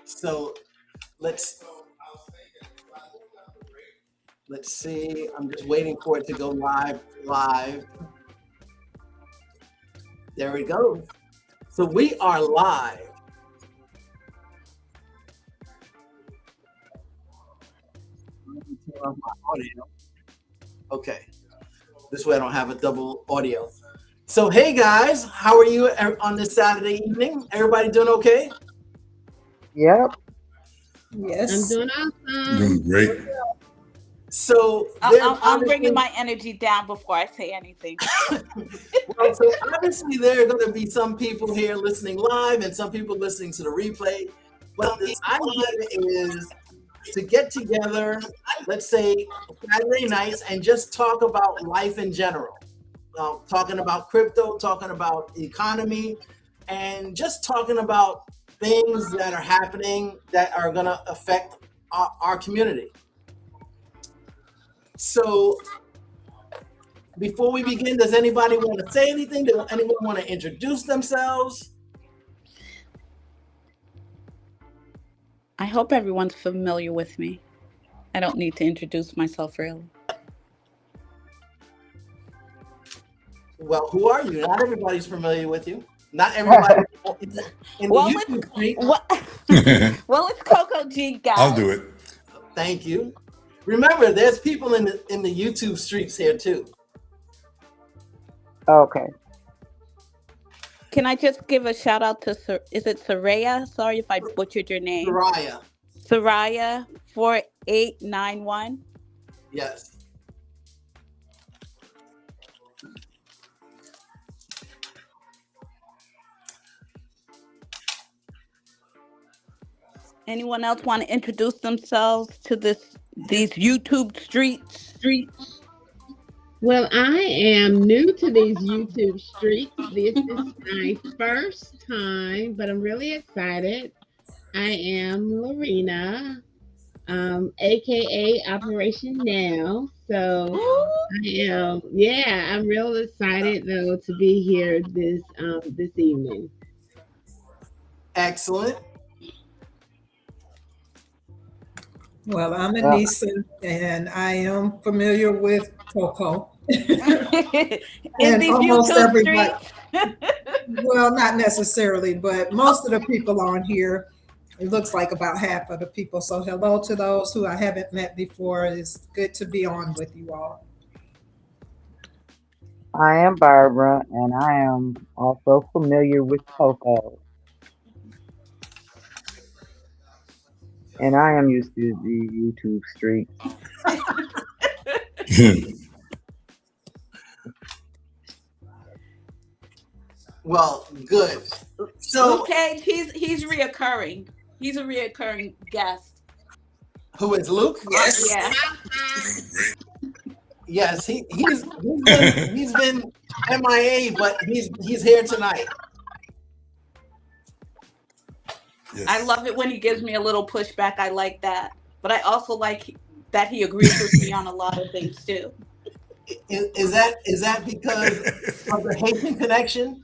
So let's see. I'm just waiting for it to go live. There we go. So we are live. Let me turn off my audio. Okay. This way I don't have a double audio. So hey guys, how are you on this Saturday evening? Everybody doing okay? Yep. Yes. I'm doing awesome. Doing great. So I'm bringing my energy down before I say anything. Well, so obviously there are going to be some people here listening live and some people listening to the replay. But the idea is to get together, let's say Saturday nights, and just talk about life in general. Talking about crypto, talking about the economy, and just talking about things that are happening that are going to affect our community. So before we begin, does anybody want to say anything? Does anyone want to introduce themselves? I hope everyone's familiar with me. I don't need to introduce myself really. Well, who are you? Not everybody's familiar with you. Not everybody in the YouTube street. Well, it's Coco G, guys. I'll do it. Thank you. Remember, there's people in the YouTube streets here too. Okay. Can I just give a shout out to is it Soraya? Sorry if I butchered your name. Soraya 4891. Yes. Anyone else want to introduce themselves to these YouTube streets? Well, I am new to these YouTube streets. This is my first time, but I'm really excited. I am Lorena, aka Operation Now. So I'm real excited though to be here this evening. Excellent. Well, I'm Anissa, and I am familiar with Coco. And almost everybody. Well, not necessarily, but most of the people on here, it looks like about half of the people. So hello to those who I haven't met before. It's good to be on with you all. I am Barbara, and I am also familiar with Coco. And I am used to the YouTube street. Well, good. So okay, he's reoccurring. He's a reoccurring guest. Who is Luke? Yes. Yeah. Yes, he's been MIA, but he's here tonight. Yes. I love it when he gives me a little pushback. I like that. But I also like that he agrees with me on a lot of things too. Is that because of the Haitian connection?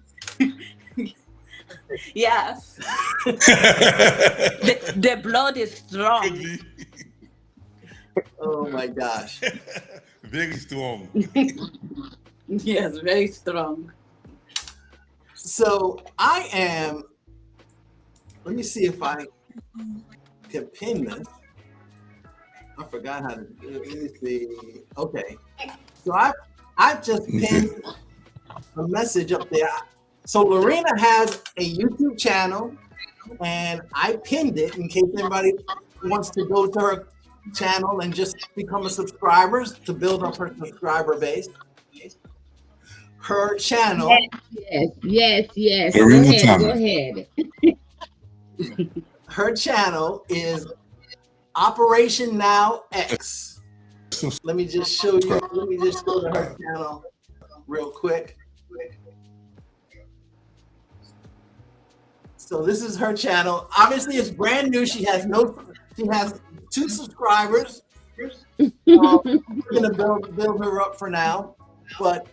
Yes. the blood is strong. Oh my gosh. Very strong. Yes, very strong. So I am. Let me see if I can pin this. I forgot how to do it. Let me see. Okay. So I just pinned a message up there. So Lorena has a YouTube channel, and I pinned it in case anybody wants to go to her channel and just become a subscriber to build up her subscriber base. Her channel. Yes. Go ahead. Her channel is Operation Now X. Let me just show you. Let me just go to her channel real quick. So this is her channel. Obviously, it's brand new. She has 2 subscribers. We're gonna build her up for now, but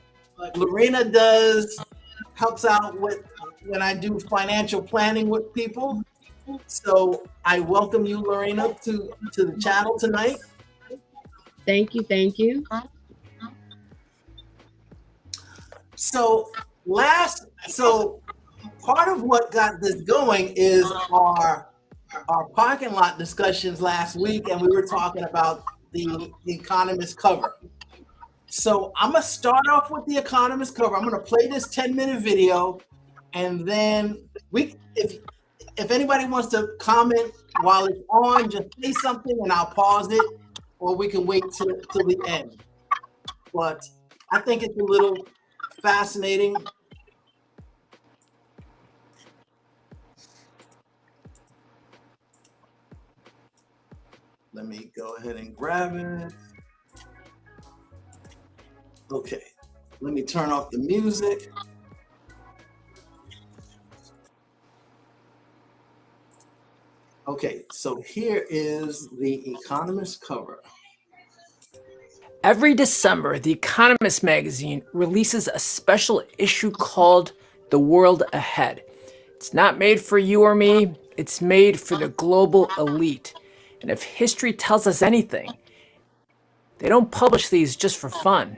Lorena helps out with when I do financial planning with people. So I welcome you, Lorena, to the channel tonight. Thank you, thank you. So part of what got this going is our parking lot discussions last week, and we were talking about the Economist cover. So I'm gonna start off with the Economist cover. I'm gonna play this 10-minute video, and then if anybody wants to comment while it's on, just say something and I'll pause it, or we can wait till the end. But I think it's a little fascinating. Let me go ahead and grab it. Okay, let me turn off the music. Okay, so here is the Economist cover. Every December, The Economist magazine releases a special issue called The World Ahead. It's not made for you or me, it's made for the global elite. And if history tells us anything, they don't publish these just for fun.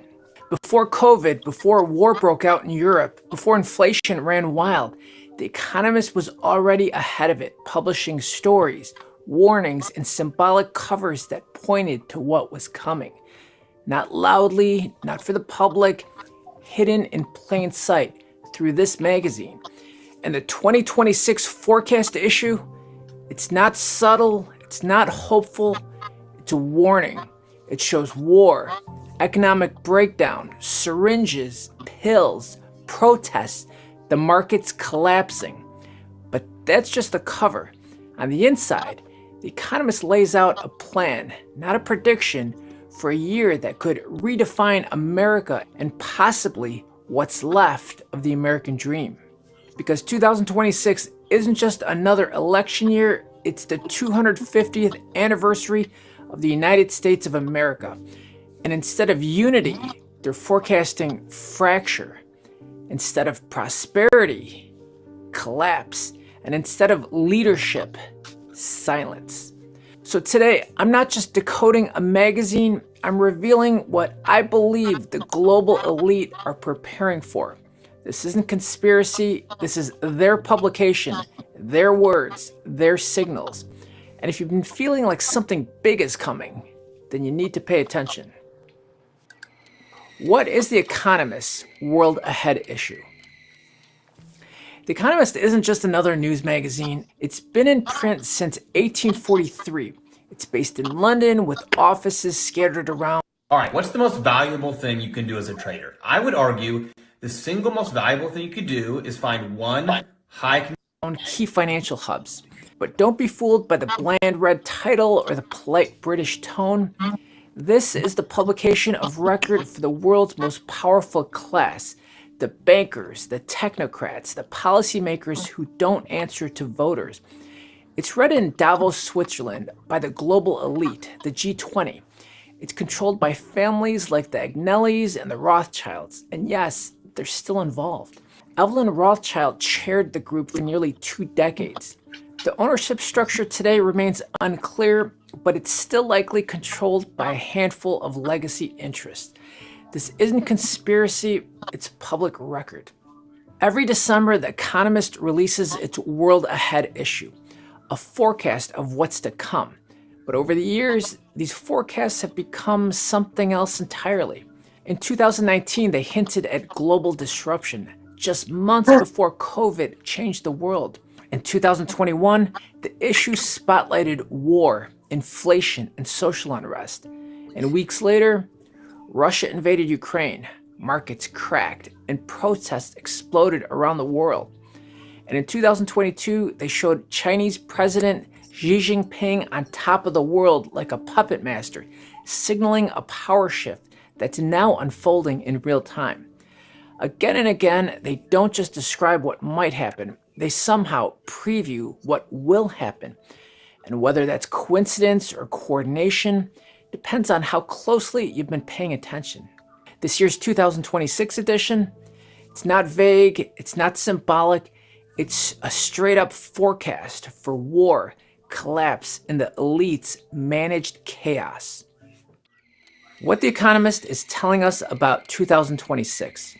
Before COVID, before war broke out in Europe, before inflation ran wild, The Economist was already ahead of it, publishing stories, warnings, and symbolic covers that pointed to what was coming. Not loudly, not for the public, hidden in plain sight through this magazine. And the 2026 forecast issue, it's not subtle, it's not hopeful, it's a warning. It shows war, economic breakdown, syringes, pills, protests, the market's collapsing. But that's just the cover. On the inside, The Economist lays out a plan, not a prediction, for a year that could redefine America and possibly what's left of the American dream. Because 2026 isn't just another election year, it's the 250th anniversary of the United States of America. And instead of unity, they're forecasting fracture. Instead of prosperity, collapse. And instead of leadership, silence. So today, I'm not just decoding a magazine, I'm revealing what I believe the global elite are preparing for. This isn't conspiracy, this is their publication, their words, their signals. And if you've been feeling like something big is coming, then you need to pay attention. What is The Economist's World Ahead issue? The Economist isn't just another news magazine. It's been in print since 1843. It's based in London with offices scattered around. All right, what's the most valuable thing you can do as a trader? I would argue the single most valuable thing you could do is find one high key financial hubs. But don't be fooled by the bland red title or the polite British tone. This is the publication of record for the world's most powerful class. The bankers, the technocrats, the policymakers who don't answer to voters. It's read in Davos, Switzerland by the global elite, the G20. It's controlled by families like the Agnellis and the Rothschilds. And yes, they're still involved. Evelyn Rothschild chaired the group for nearly 2 decades. The ownership structure today remains unclear, but it's still likely controlled by a handful of legacy interests. This isn't conspiracy, it's public record. Every December, The Economist releases its World Ahead issue, a forecast of what's to come. But over the years, these forecasts have become something else entirely. In 2019, they hinted at global disruption, just months before COVID changed the world. In 2021, the issue spotlighted war, inflation, and social unrest. And weeks later, Russia invaded Ukraine, markets cracked, and protests exploded around the world. And in 2022, they showed Chinese President Xi Jinping on top of the world like a puppet master, signaling a power shift that's now unfolding in real time. Again and again, they don't just describe what might happen, they somehow preview what will happen. And whether that's coincidence or coordination depends on how closely you've been paying attention. This year's 2026 edition, it's not vague, it's not symbolic, It's a straight up forecast for war, collapse, and the elite's managed chaos. What The Economist is telling us about 2026.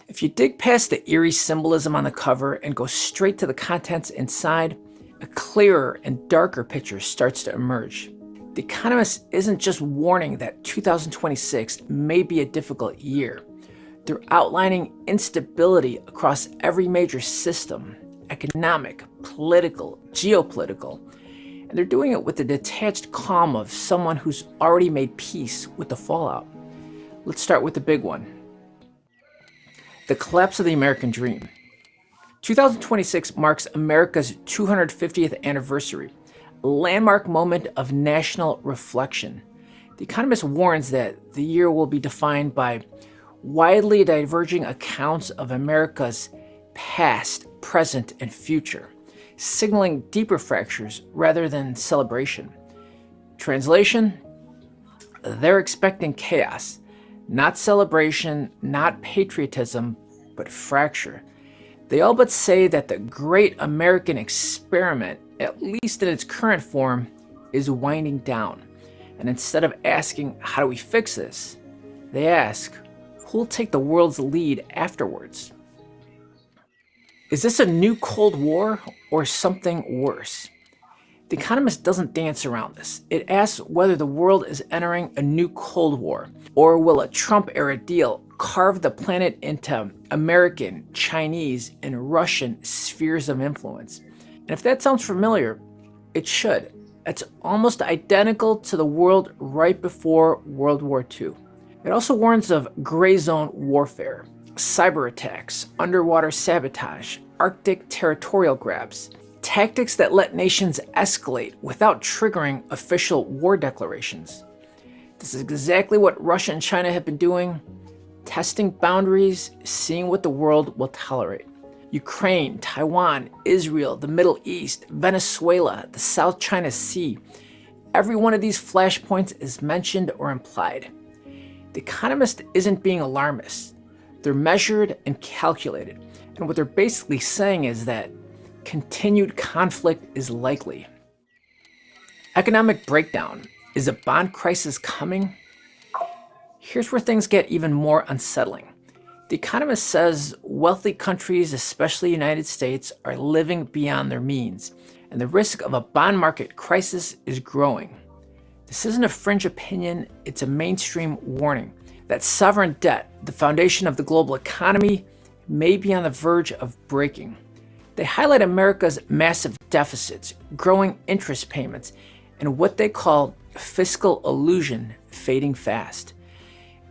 If you dig past the eerie symbolism on the cover and go straight to the contents inside, a clearer and darker picture starts to emerge. The Economist isn't just warning that 2026 may be a difficult year. They're outlining instability across every major system, economic, political, geopolitical, and they're doing it with the detached calm of someone who's already made peace with the fallout. Let's start with the big one. The collapse of the American dream. 2026 marks America's 250th anniversary, a landmark moment of national reflection. The Economist warns that the year will be defined by widely diverging accounts of America's past, present, and future, signaling deeper fractures rather than celebration. Translation: they're expecting chaos, not celebration, not patriotism, but fracture. They all but say that the great American experiment, at least in its current form, is winding down. And instead of asking, how do we fix this? They ask, who'll take the world's lead afterwards? Is this a new Cold War or something worse? The Economist doesn't dance around this. It asks whether the world is entering a new Cold War, or will a Trump-era deal carve the planet into American, Chinese, and Russian spheres of influence. And if that sounds familiar, it should. It's almost identical to the world right before World War II. It also warns of gray zone warfare, cyber attacks, underwater sabotage, Arctic territorial grabs, tactics that let nations escalate without triggering official war declarations. This is exactly what Russia and China have been doing, testing boundaries, seeing what the world will tolerate. Ukraine, Taiwan, Israel, the Middle East, Venezuela, the South China Sea. Every one of these flashpoints is mentioned or implied. The Economist isn't being alarmist. They're measured and calculated. And what they're basically saying is that continued conflict is likely. Economic breakdown. Is a bond crisis coming? Here's where things get even more unsettling. The Economist says wealthy countries, especially the United States, are living beyond their means, and the risk of a bond market crisis is growing. This isn't a fringe opinion, it's a mainstream warning that sovereign debt, the foundation of the global economy, may be on the verge of breaking. They highlight America's massive deficits, growing interest payments, and what they call fiscal illusion fading fast.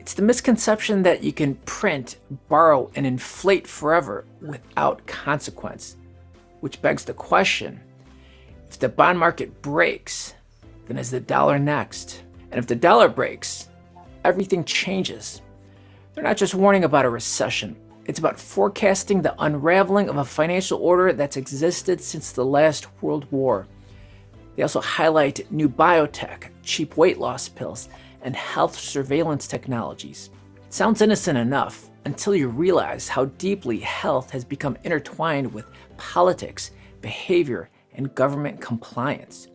It's the misconception that you can print, borrow, and inflate forever without consequence, which begs the question, if the bond market breaks, then is the dollar next? And if the dollar breaks, everything changes. They're not just warning about a recession. It's about forecasting the unraveling of a financial order that's existed since the last World War. They also highlight new biotech, cheap weight loss pills, and health surveillance technologies. It sounds innocent enough until you realize how deeply health has become intertwined with politics, behavior, and government compliance.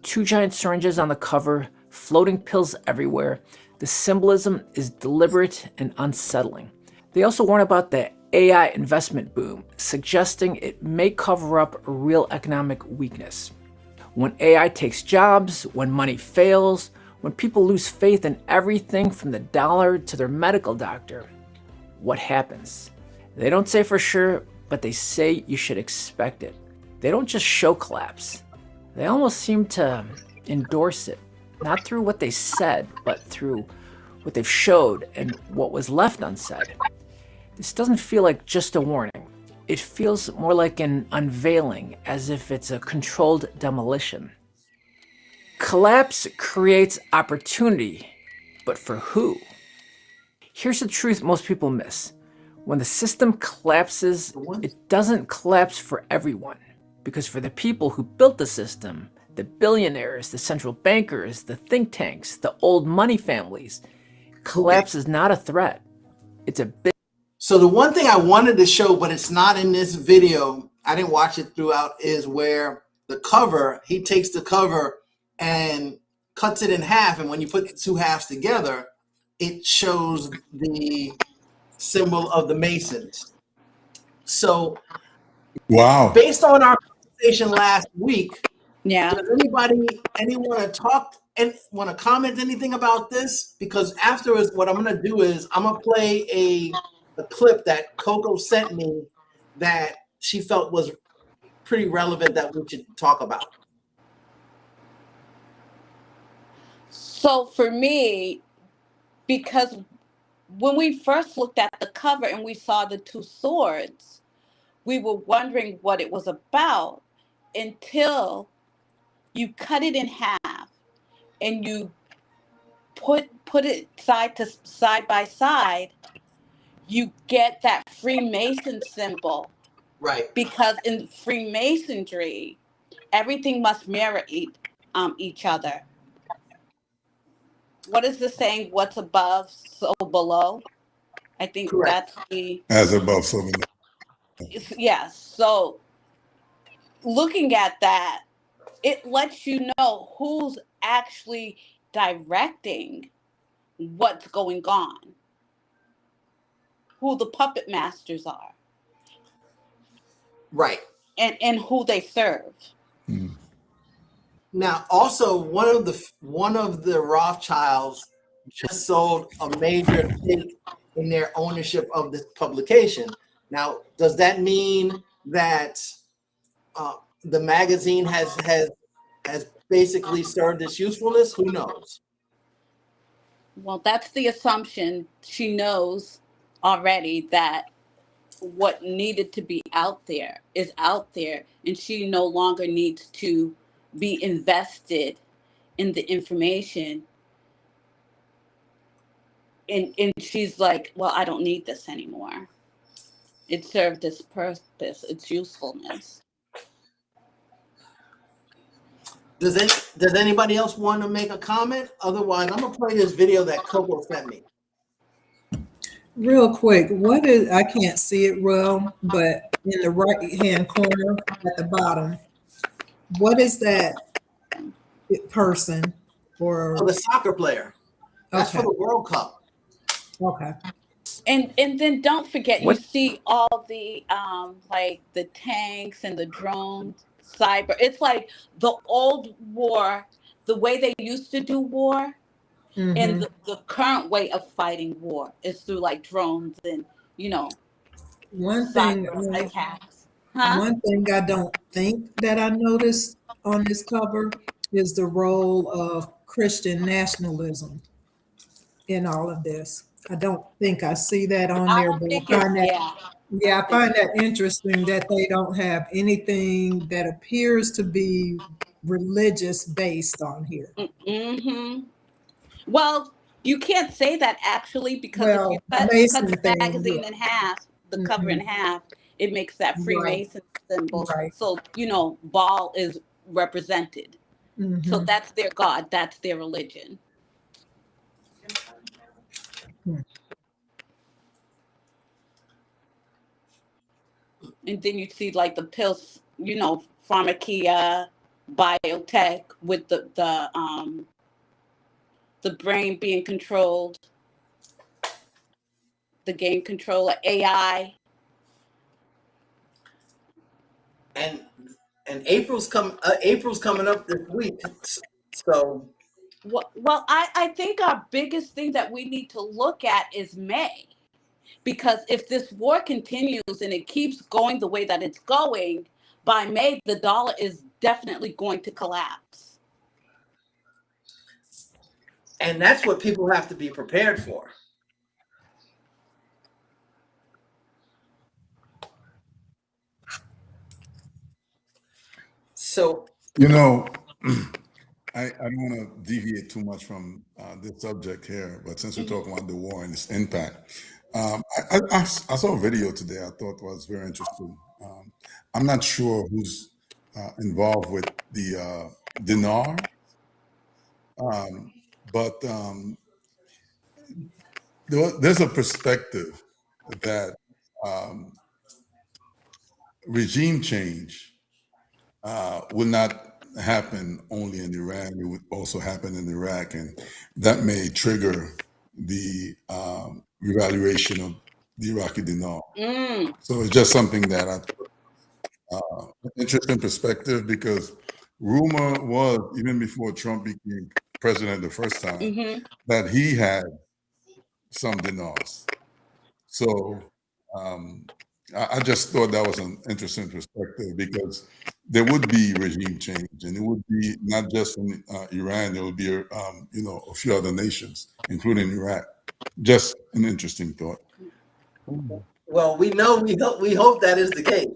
2 giant syringes on the cover, floating pills everywhere. The symbolism is deliberate and unsettling. They also warn about the AI investment boom, suggesting it may cover up a real economic weakness. When AI takes jobs, when money fails, when people lose faith in everything from the dollar to their medical doctor, what happens? They don't say for sure, but they say you should expect it. They don't just show collapse. They almost seem to endorse it, not through what they said, but through what they've showed and what was left unsaid. This doesn't feel like just a warning. It feels more like an unveiling, as if it's a controlled demolition. Collapse creates opportunity, but for who? Here's the truth most people miss. When the system collapses, it doesn't collapse for everyone. Because for the people who built the system, the billionaires, the central bankers, the think tanks, the old money families, collapse is not a threat. It's a big So the one thing I wanted to show, but it's not in this video, I didn't watch it throughout, is where the cover, he takes the cover and cuts it in half. And when you put the two halves together, it shows the symbol of the Masons. So Wow. based on our conversation last week, Yeah. does anyone want to comment anything about this? Because afterwards, what I'm going to do is I'm going to play a clip that Coco sent me that she felt was pretty relevant that we should talk about. So for me, because when we first looked at the cover and we saw the two swords, we were wondering what it was about until you cut it in half and you put it side by side, you get that Freemason symbol. Right. Because in Freemasonry, everything must mirror each other. What is the saying? What's above, so below? I think Correct. that's the... As above, so below. Yes. So looking at that, it lets you know who's actually directing what's going on, who the puppet masters are. Right. And who they serve. Mm. Now, also one of the Rothschilds just sold a major stake in their ownership of this publication. Now, does that mean that the magazine has basically served its usefulness? Who knows? Well, that's the assumption. She knows already that what needed to be out there is out there, and she no longer needs to be invested in the information. And she's like, well, I don't need this anymore. It served its purpose, its usefulness. Does anybody else want to make a comment? Otherwise, I'm gonna play this video that Coco sent me. Real quick, what is, I can't see it well, but in the right hand corner at the bottom, what is that person or Oh, the soccer player. That's okay. for the World Cup. Okay. And then don't forget, you see all the like the tanks and the drones, cyber. It's like the old war, the way they used to do war, and the current way of fighting war is through like drones and One cyber thing, attacks. Huh? one thing I don't think that I noticed on this cover is the role of Christian nationalism in all of this. I don't think I see that on I there, don't but think I find that, yeah. I find that interesting that they don't have anything that appears to be religious based on here. Mm-hmm. Well, you can't say that actually, because if you cut Mason the thing, magazine in half, the cover in half, it makes that Freemason symbol. Right. So, Baal is represented. So that's their God, that's their religion. And then you see like the pills, pharmacia, biotech with the brain being controlled, the game controller, AI. And April's coming up this week. So Well, I think our biggest thing that we need to look at is May. Because if this war continues and it keeps going the way that it's going, by May, the dollar is definitely going to collapse. And that's what people have to be prepared for. So, I don't want to deviate too much from this subject here, but since we're talking about the war and its impact, I saw a video today I thought was very interesting. I'm not sure who's involved with the dinar, but there's a perspective that um, regime change will not happen only in Iran. It would also happen in Iraq, and that may trigger the evaluation of the Iraqi dinar. So it's just something that interesting perspective, because rumor was, even before Trump became president the first time, that he had some dinars. So I just thought that was an interesting perspective, because there would be regime change, and it would be not just in Iran. There would be, a few other nations, including Iraq. Just an interesting thought. Well, we hope that is the case.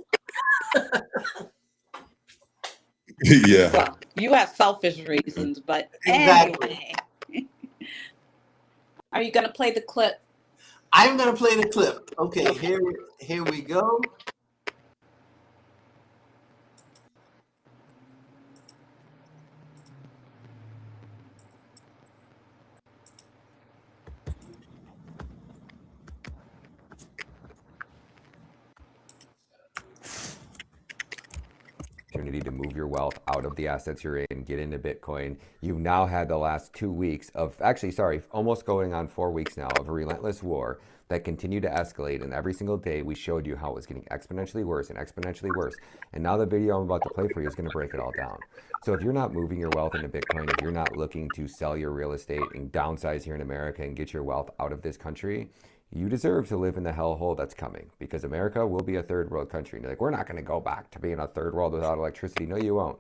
Yeah. Well, you have selfish reasons, but Exactly. anyway. Are you going to play the clip? I'm going to play the clip. Okay, here we go. Opportunity to move your wealth out of the assets you're in, get into Bitcoin. You've now had the last 2 weeks of, almost going on 4 weeks now, of a relentless war that continued to escalate. And every single day we showed you how it was getting exponentially worse and exponentially worse. And now the video I'm about to play for you is going to break it all down. So if you're not moving your wealth into Bitcoin, if you're not looking to sell your real estate and downsize here in America and get your wealth out of this country, you deserve to live in the hellhole that's coming, because America will be a third world country. And you're like, we're not going to go back to being a third world without electricity. No, you won't.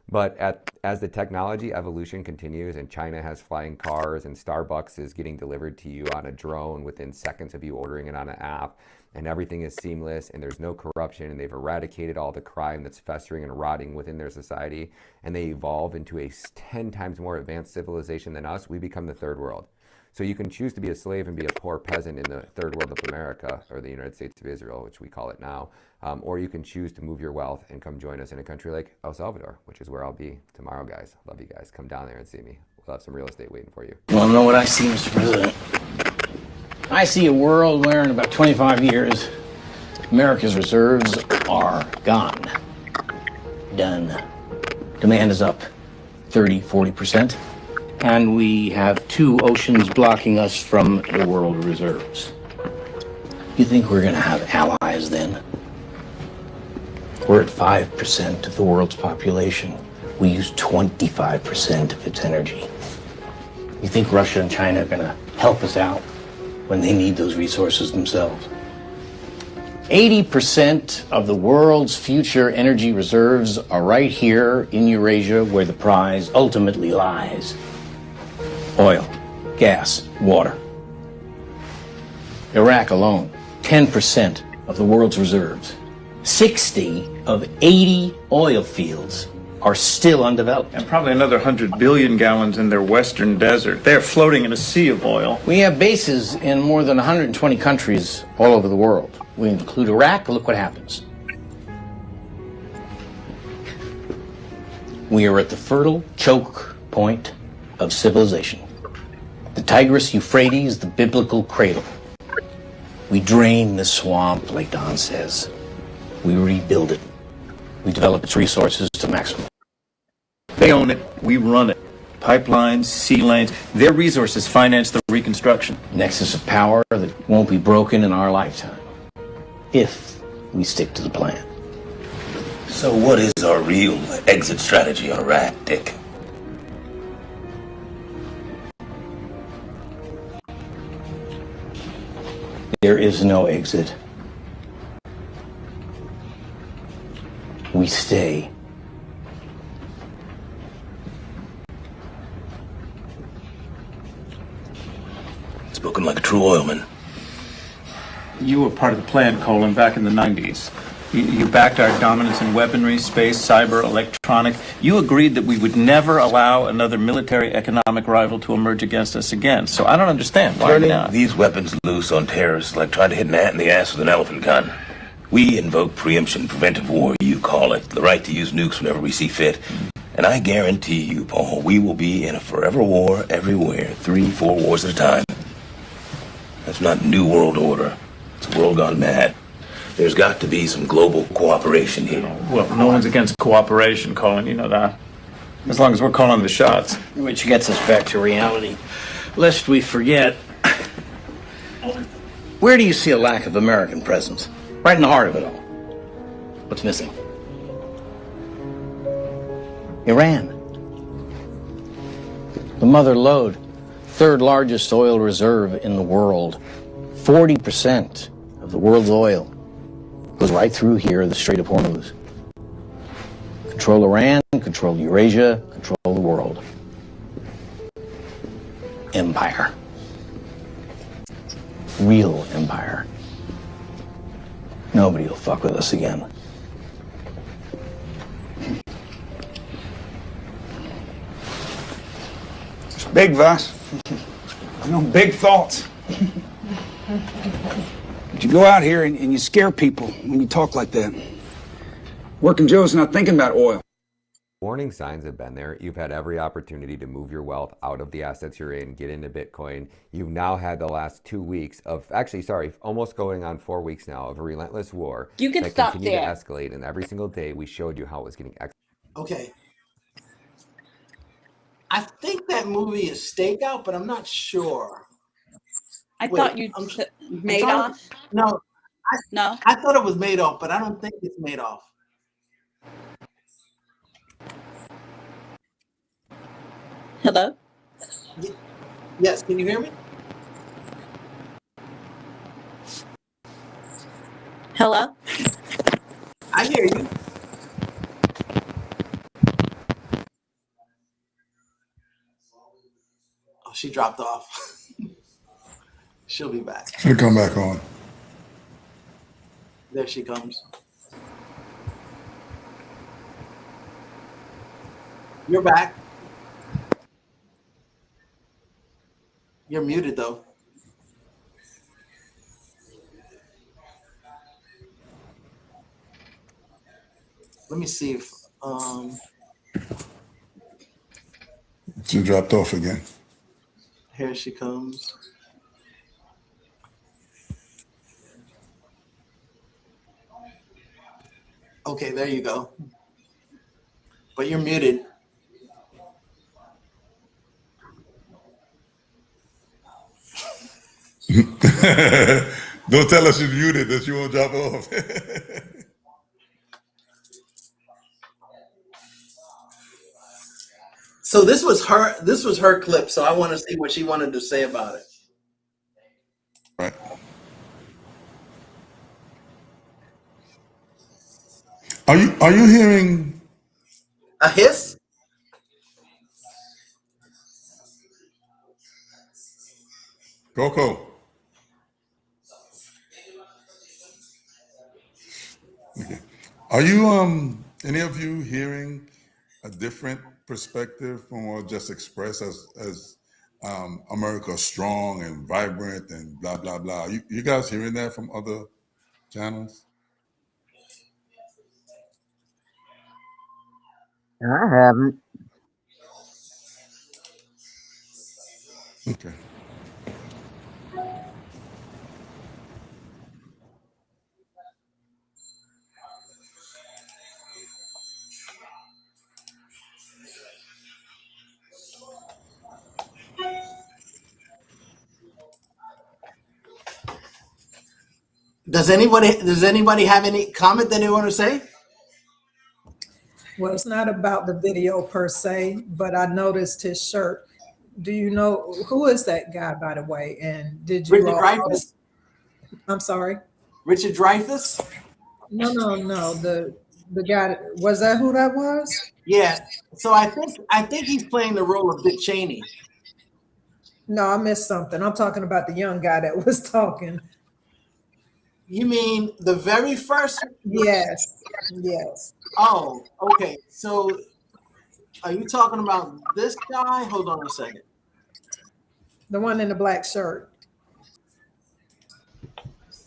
But as the technology evolution continues, and China has flying cars, and Starbucks is getting delivered to you on a drone within seconds of you ordering it on an app, and everything is seamless, and there's no corruption, and they've eradicated all the crime that's festering and rotting within their society, and they evolve into a 10 times more advanced civilization than us, we become the third world. So you can choose to be a slave and be a poor peasant in the third world of America, or the United States of Israel, which we call it now. Or you can choose to move your wealth and come join us in a country like El Salvador, which is where I'll be tomorrow, guys. Love you guys. Come down there and see me. We'll have some real estate waiting for you. You want to know what I see, Mr. President? I see a world where in about 25 years, America's reserves are gone. Done. Demand is up 30, 40%. And we have 2 oceans blocking us from the world reserves. You think we're going to have allies then? We're at 5% of the world's population. We use 25% of its energy. You think Russia and China are going to help us out when they need those resources themselves? 80% of the world's future energy reserves are right here in Eurasia, where the prize ultimately lies. Oil, gas, water. Iraq alone, 10% of the world's reserves. 60 of 80 oil fields are still undeveloped. And probably another 100 billion gallons in their western desert. They're floating in a sea of oil. We have bases in more than 120 countries all over the world. We include Iraq, look what happens. We are at the fertile choke point of civilization. The Tigris Euphrates, the biblical cradle. We drain the swamp, like Don says. We rebuild it. We develop its resources to maximum. They own it, we run it. Pipelines, sea lanes, their resources finance the reconstruction. Nexus of power that won't be broken in our lifetime, if we stick to the plan. So what is our real exit strategy on Iraq, Dick? There is no exit. We stay. Spoken like a true oilman. You were part of the plan, Colin, back in the 90s. You backed our dominance in weaponry, space, cyber, electronic. You agreed that we would never allow another military economic rival to emerge against us again. So I don't understand why not. These weapons loose on terrorists like trying to hit an ant in the ass with an elephant gun. We invoke preemption, preventive war, you call it. The right to use nukes whenever we see fit. And I guarantee you, Paul, we will be in a forever war everywhere. 3, 4 wars at a time. That's not New World Order. It's a world gone mad. There's got to be some global cooperation here. Well, no one's against cooperation, Colin. You know that. As long as we're calling the shots. Which gets us back to reality. Lest we forget, where do you see a lack of American presence? Right in the heart of it all. What's missing? Iran. The mother lode, third largest oil reserve in the world. 40% of the world's oil goes right through here, the Strait of Hormuz. Control Iran, control Eurasia, control the world. Empire. Real empire. Nobody will fuck with us again. It's big, Vass. You know, big thoughts. But you go out here and you scare people when you talk like that. Working Joe's not thinking about oil. Warning signs have been there. You've had every opportunity to move your wealth out of the assets you're in, get into Bitcoin. You've now had the last 2 weeks of, actually, sorry, almost going on 4 weeks now of a relentless war You can that stop continued there. to escalate. And every single day we showed you how it was getting Okay. I think that movie is Stakeout, but I'm not sure. I Wait, thought you I'm said I'm made trying- off. No, No. I thought it was Madoff, but I don't think it's Madoff. Hello? Yes, can you hear me? Hello? I hear you. Oh, she dropped off. She'll be back. She'll come back on. There she comes. You're back. You're muted though. Let me see if She dropped off again. here she comes. Okay, there you go. But you're muted. Don't tell us you're muted that you won't drop off. So this was her clip, so I want to see what she wanted to say about it. Right. Are you hearing a hiss? Coco? Okay. Are you any of you hearing a different perspective from what just expressed as America strong and vibrant and blah blah blah? You guys hearing that from other channels? I haven't. Okay. Does anybody have any comment that they want to say? Well, it's not about the video per se, but I noticed his shirt. Do you know who is that guy, by the way? And did you? Richard Dreyfuss? I'm sorry. Richard Dreyfuss? No. The guy, was that who that was? Yeah. So I think he's playing the role of Dick Cheney. No, I missed something. I'm talking about the young guy that was talking. You mean the very first? Yes. Oh, okay. So are you talking about this guy? Hold on a second. The one in the black shirt.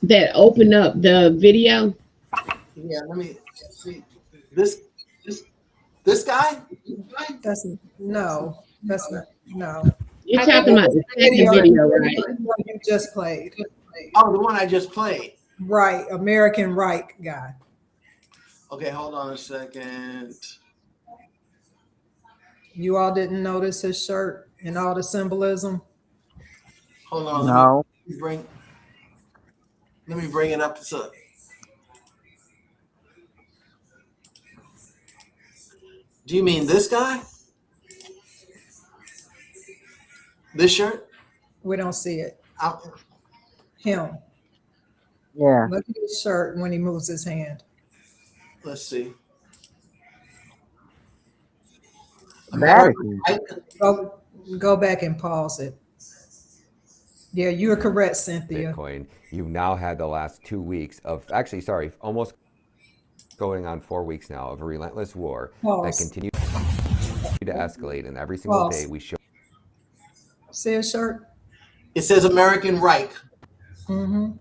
That opened up the video. Yeah, let me see. This guy? That's not. No. You're talking about the second video, right? What you just played. Oh, the one I just played. Right, American Reich guy. Okay, hold on a second. You all didn't notice his shirt and all the symbolism? Hold on, No. let me bring it up. So, do you mean this guy? This shirt? We don't see it. Him. Yeah. Look at his shirt when he moves his hand. Let's see. Vatican. Go back and pause it. Yeah, you are correct, Cynthia. Bitcoin. You've now had the last 2 weeks of, actually, sorry, almost going on 4 weeks now of a relentless war that continues to escalate, and every single day we show. See his shirt? It says American Reich. Mm-hmm.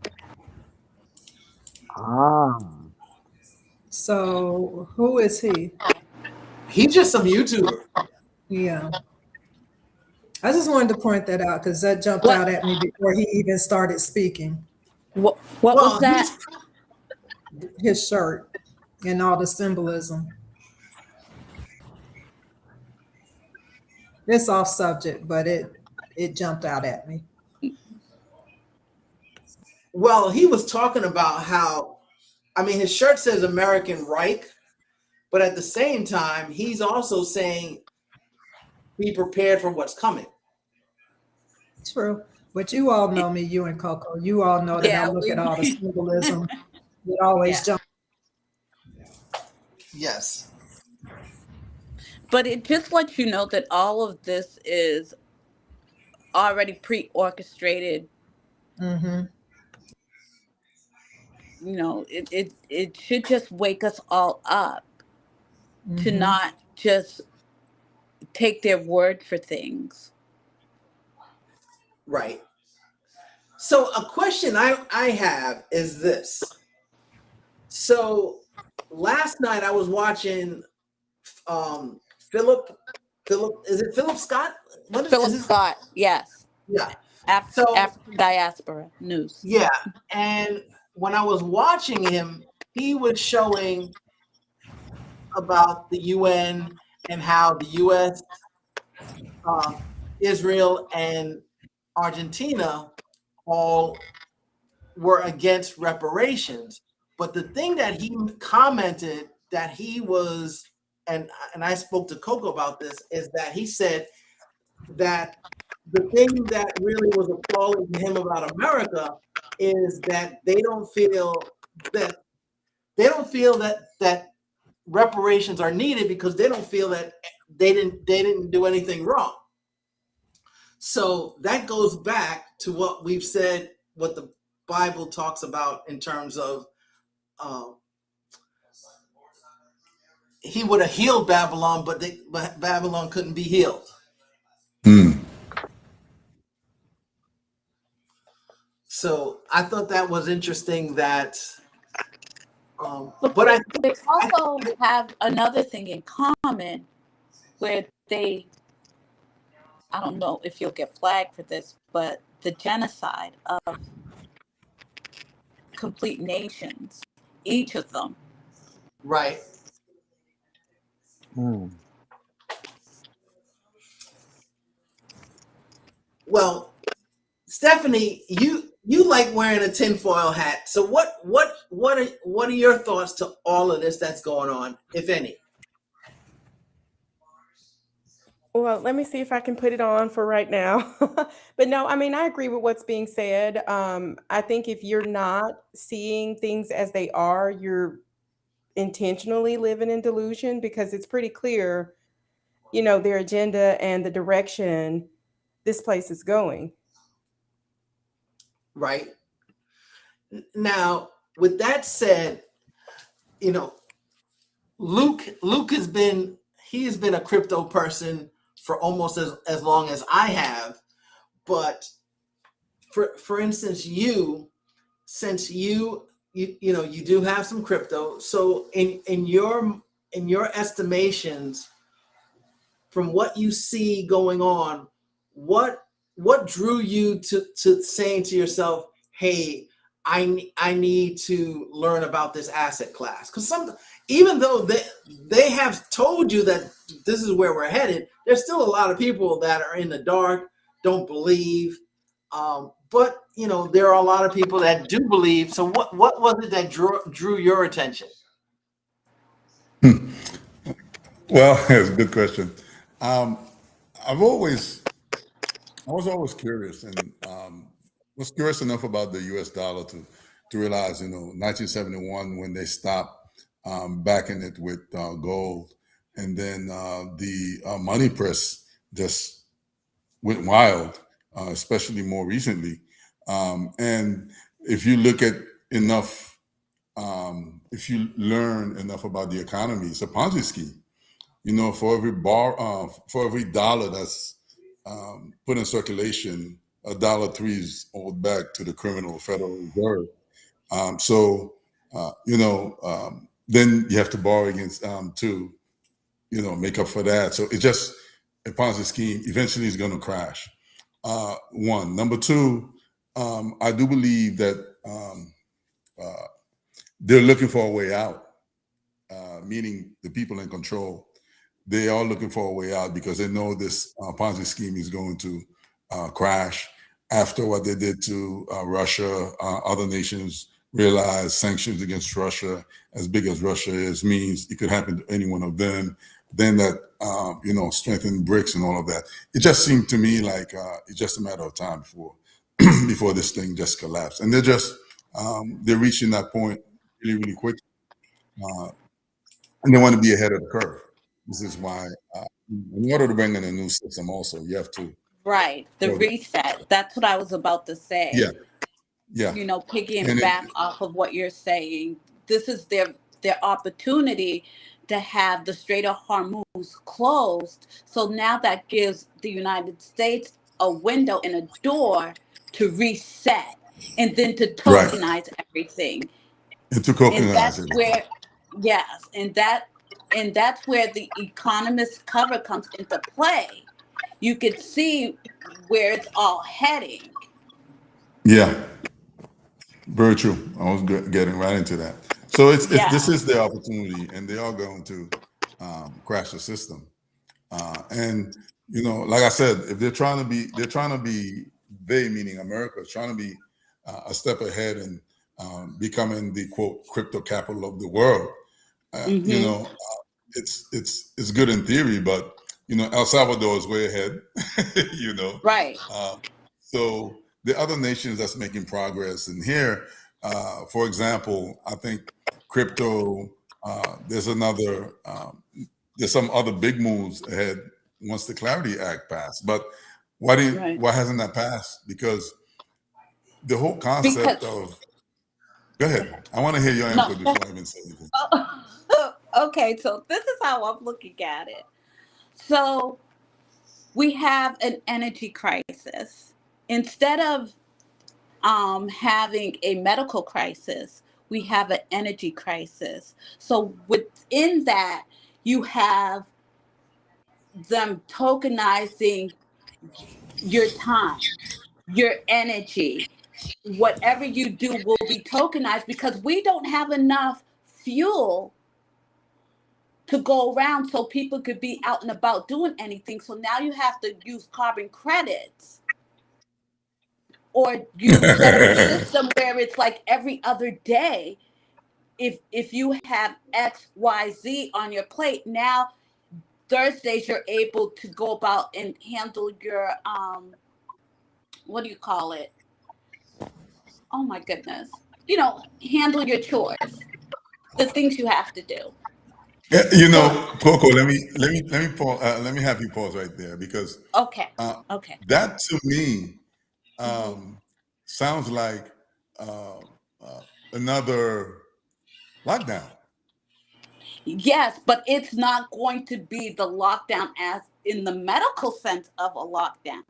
So who is he? He's just some YouTuber. Yeah. I just wanted to point that out because that jumped out at me before he even started speaking. What was that? His shirt and all the symbolism. It's off subject, but it jumped out at me. Well, he was talking about how, I mean, his shirt says American Reich, but at the same time, he's also saying be prepared for what's coming. True. But you all know me, you and Coco. You all know that I look at all the symbolism. It always jumps. Yes. But it just lets you know that all of this is already pre-orchestrated. Mm-hmm. You know, it should just wake us all up to not just take their word for things. Right. So a question I have is this. So last night I was watching Philip, is it Philip Scott? Philip Scott, yes. Yeah. African Diaspora News. Yeah. And when I was watching him, he was showing about the UN and how the US, Israel, and Argentina all were against reparations. But the thing that he commented that he was, and I spoke to Coco about this, is that he said that the thing that really was appalling to him about America is that they don't feel that reparations are needed because they don't feel that they didn't do anything wrong. So that goes back to what we've said, what the Bible talks about in terms of he would have healed Babylon, but Babylon couldn't be healed. So I thought that was interesting that, but they also have another thing in common where I don't know if you'll get flagged for this, but the genocide of complete nations, each of them. Right. Well, Stephanie, you like wearing a tinfoil hat. So what are your thoughts to all of this that's going on, if any? Well, let me see if I can put it on for right now. But no, I mean, I agree with what's being said. I think if you're not seeing things as they are, you're intentionally living in delusion because it's pretty clear, their agenda and the direction this place is going. Right. Now, with that said, Luke has been a crypto person for almost as long as I have, but for instance, since you do have some crypto, so in your estimations, from what you see going on, what drew you to saying to yourself, hey, I need to learn about this asset class, because even though they have told you that this is where we're headed, there's still a lot of people that are in the dark, don't believe. But there are a lot of people that do believe. So what was it that drew your attention? Well, it's a good question. Um, I've always, I was always curious, and was curious enough about the U.S. dollar to realize, 1971 when they stopped backing it with gold, and then the money press just went wild, especially more recently. And if you look at enough, if you learn enough about the economy, it's a Ponzi scheme. For for every dollar that's put in circulation, $1.03 is owed back to the criminal Federal Reserve. So, then you have to borrow against to, make up for that. So it's just a Ponzi scheme. Eventually, it's going to crash. One. Number two, I do believe that uh, they're looking for a way out, meaning the people in control. They are looking for a way out because they know this Ponzi scheme is going to crash after what they did to Russia. Other nations realize sanctions against Russia, as big as Russia is, means it could happen to any one of them. Then that, strengthened BRICS and all of that. It just seemed to me like it's just a matter of time before before this thing just collapsed. And they're reaching that point really, really quick. And they want to be ahead of the curve. This is why, in order to bring in a new system, also you have to. Right. The reset. That's what I was about to Yeah, say. yeah, Picking and back off of what you're saying. This is their opportunity to have the Strait of Hormuz closed. So now that gives the United States a window and a door to reset and then to right, tokenize everything. and to And tokenize that's it. where, yes, and that's where the economist cover comes into play. You could see where it's all heading. Yeah, very true. I was getting right into that. So this Yeah. is their opportunity, and they are going to crash the system. And like I said, if they, meaning America, is trying to be a step ahead and becoming the quote crypto capital of the world. Uh, you Hmm. know, it's good in theory, but El Salvador is way ahead. you know, Right. uh, so the other nations that's making progress, and here, for example, I think crypto. There's another. There's some other big moves ahead once the Clarity Act passed. But Right. why hasn't that passed? Because the whole concept Because of go ahead. I want to hear your no. input before I even say anything. Okay, so this is how I'm looking at it. So we have an energy crisis. Instead of having a medical crisis, we have an energy crisis. So within that, you have them tokenizing your time, your energy. Whatever you do will be tokenized because we don't have enough fuel to go around so people could be out and about doing anything. So now you have to use carbon credits, or you set up a system where it's like every other day. If you have XYZ on your plate, now Thursdays you're able to go about and handle your what do you call it? Oh my goodness. Handle your chores, the things you have to do. Yeah, So Coco, let me have you pause right there because okay. uh, Okay. that to me Hmm. sounds like uh, another lockdown. Yes, but it's not going to be the lockdown as in the medical sense of a lockdown,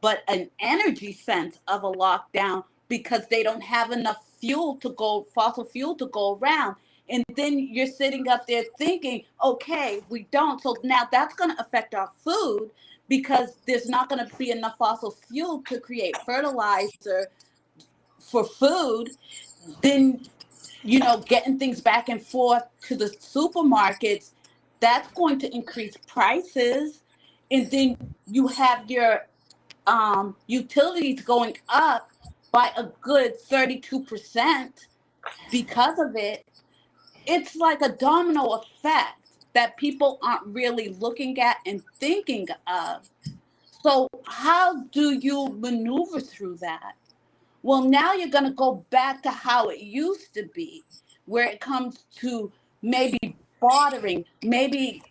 but an energy sense of a lockdown because they don't have enough fossil fuel to go around. And then you're sitting up there thinking, okay, we don't. So now that's going to affect our food because there's not going to be enough fossil fuel to create fertilizer for food, then, you know, getting things back and forth to the supermarkets, that's going to increase prices. And then you have your utilities going up by a good 32% because of it. It's like a domino effect that people aren't really looking at and thinking of. So how do you maneuver through that? Well, now you're going to go back to how it used to be, where it comes to maybe bartering, maybe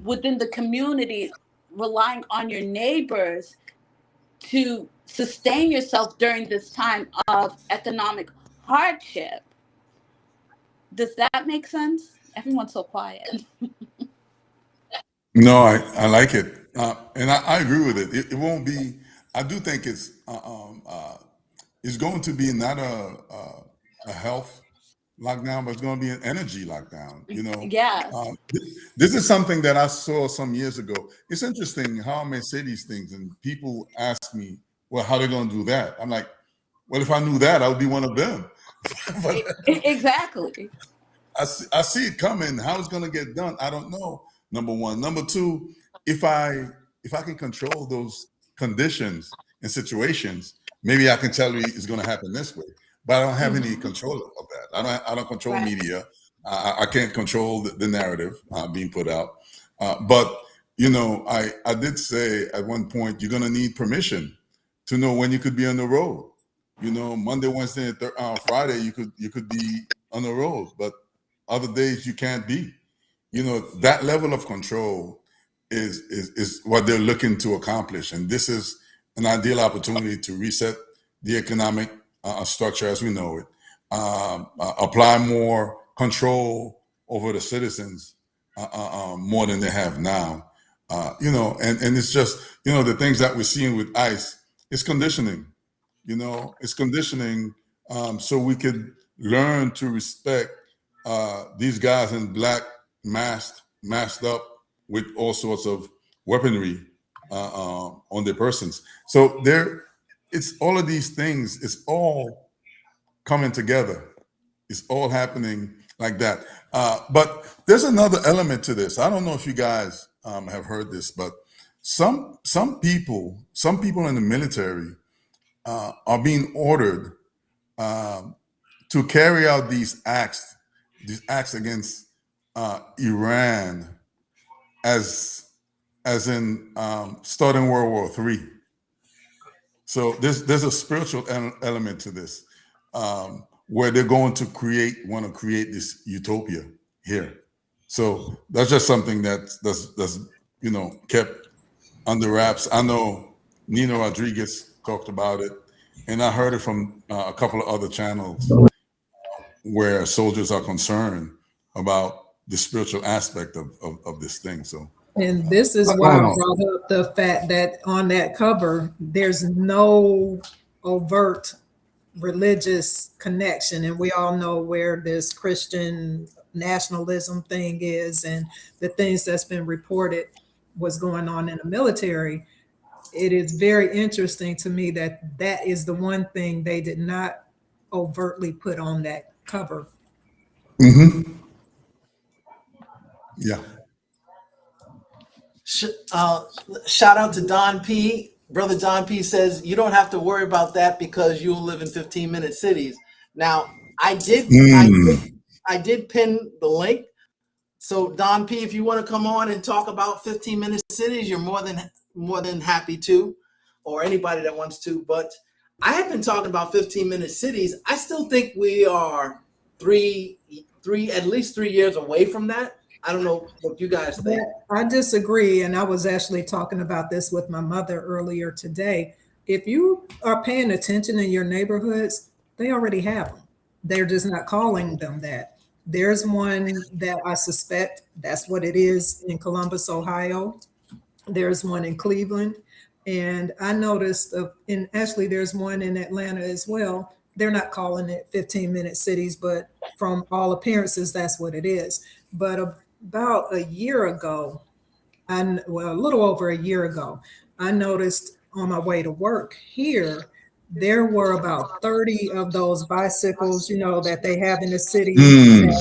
within the community, relying on your neighbors to sustain yourself during this time of economic hardship. Does that make sense? Everyone's so quiet. No, I like it, and I agree with it. It won't be. I do think it's going to be not a health lockdown, but it's going to be an energy lockdown. You know, Yes. this is something that I saw some years ago. It's interesting how I say these things, and people ask me, "Well, how are they going to do that?" I'm like, "Well, if I knew that, I would be one of them." But Exactly. I see it coming. How it's going to get done, I don't know. Number one. Number two, if I can control those conditions and situations, maybe I can tell you it's going to happen this way. But I don't have any control of that. I don't control media. I can't control the narrative being put out. But you know, I did say at one point you're going to need permission to know when you could be on the road. You know, Monday, Wednesday, and Friday you could be on the road, but other days you can't be. You know, that level of control is what they're looking to accomplish, and this is an ideal opportunity to reset the economic structure as we know it, apply more control over the citizens more than they have now. You know, and it's just, you know, the things that we're seeing with ICE, it's conditioning. You know, it's conditioning so we could learn to respect these guys in black, masked up with all sorts of weaponry on their persons. So it's all of these things. It's all coming together. It's all happening like that. But there's another element to this. I don't know if you guys have heard this, but some people in the military are being ordered to carry out these acts against Iran as in starting World War III. So there's a spiritual element to this, where they're going to want to create this utopia here. So that's just something that's you know, kept under wraps. I know Nino Rodriguez talked about it, and I heard it from a couple of other channels where soldiers are concerned about the spiritual aspect of this thing. So, and this is why I brought up the fact that on that cover, there's no overt religious connection. And we all know where this Christian nationalism thing is and the things that's been reported was going on in the military. It is very interesting to me that that is the one thing they did not overtly put on that cover. Yeah. Shout out to Don P. Brother Don P says you don't have to worry about that because you'll live in 15-minute cities. Now, I did pin the link. So Don P, if you want to come on and talk about 15-minute cities, you're more than happy to, or anybody that wants to. But I have been talking about 15-minute cities. I still think we are at least 3 years away from that. I don't know what you guys think. I disagree. And I was actually talking about this with my mother earlier today. If you are paying attention in your neighborhoods, they already have them. They're just not calling them that. There's one that I suspect that's what it is in Columbus, Ohio. There's one in Cleveland. And I noticed, actually there's one in Atlanta as well. They're not calling it 15-minute cities, but from all appearances, that's what it is. But about a year ago, a little over a year ago, I noticed on my way to work here there were about 30 of those bicycles, you know, that they have in the city that you could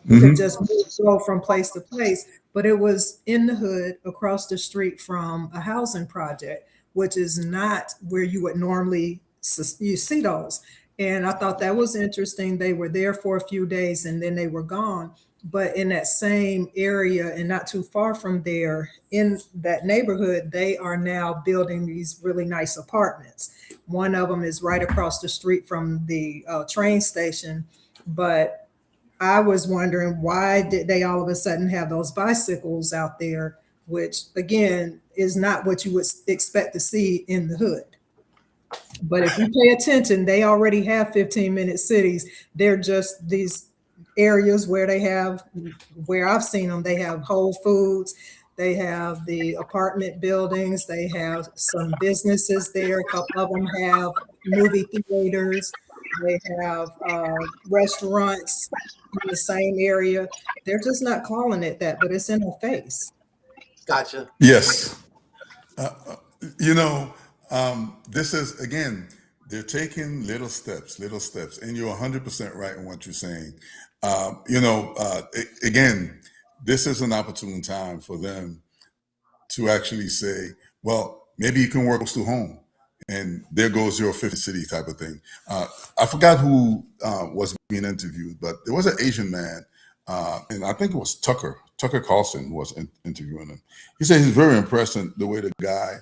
Mm-hmm. just go from place to place. But it was in the hood across the street from a housing project, which is not where you would normally you see those. And I thought that was interesting. They were there for a few days and then they were gone. But in that same area and not too far from there, in that neighborhood, they are now building these really nice apartments. One of them is right across the street from the train station. But I was wondering, why did they all of a sudden have those bicycles out there, which again is not what you would expect to see in the hood. But if you pay attention, they already have 15-minute cities. They're just these areas where they have, where I've seen them, they have Whole Foods, they have the apartment buildings, they have some businesses there. A couple of them have movie theaters, they have restaurants in the same area. They're just not calling it that, but it's in our face. Gotcha. Yes. Uh, uh, you know, this is, again, they're taking little steps, and you're 100% right in what you're saying. Again, this is an opportune time for them to actually say, well, maybe you can work close to home, and there goes your 50 city type of thing. I forgot who was being interviewed, but there was an Asian man, and I think it was Tucker Carlson was interviewing him. He said he's very impressed in the way the guy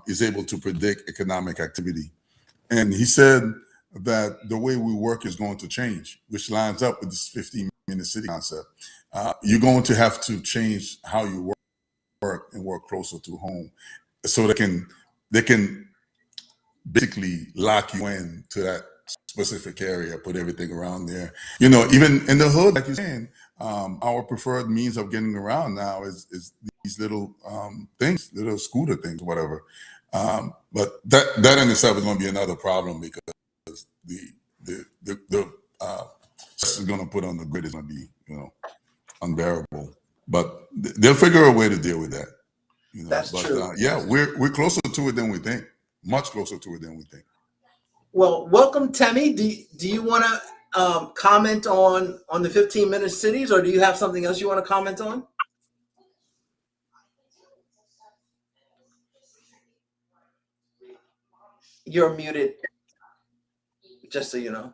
is able to predict economic activity. And he said that the way we work is going to change, which lines up with this 15-minute city concept. You're going to have to change how you work and work closer to home, so they can basically lock you in to that specific area, put everything around there. Even in the hood, like you're saying, our preferred means of getting around now is these little things, little scooter things, whatever. But that in itself is going to be another problem, because the stress is going to put on the grid is going to be unbearable. But they'll figure a way to deal with that. That's true. Yeah, we're closer to it than we think. Much closer to it than we think. Well, welcome, Temi. Do you want to comment on the 15-minute cities, or do you have something else you want to comment on? You're muted, just so you know.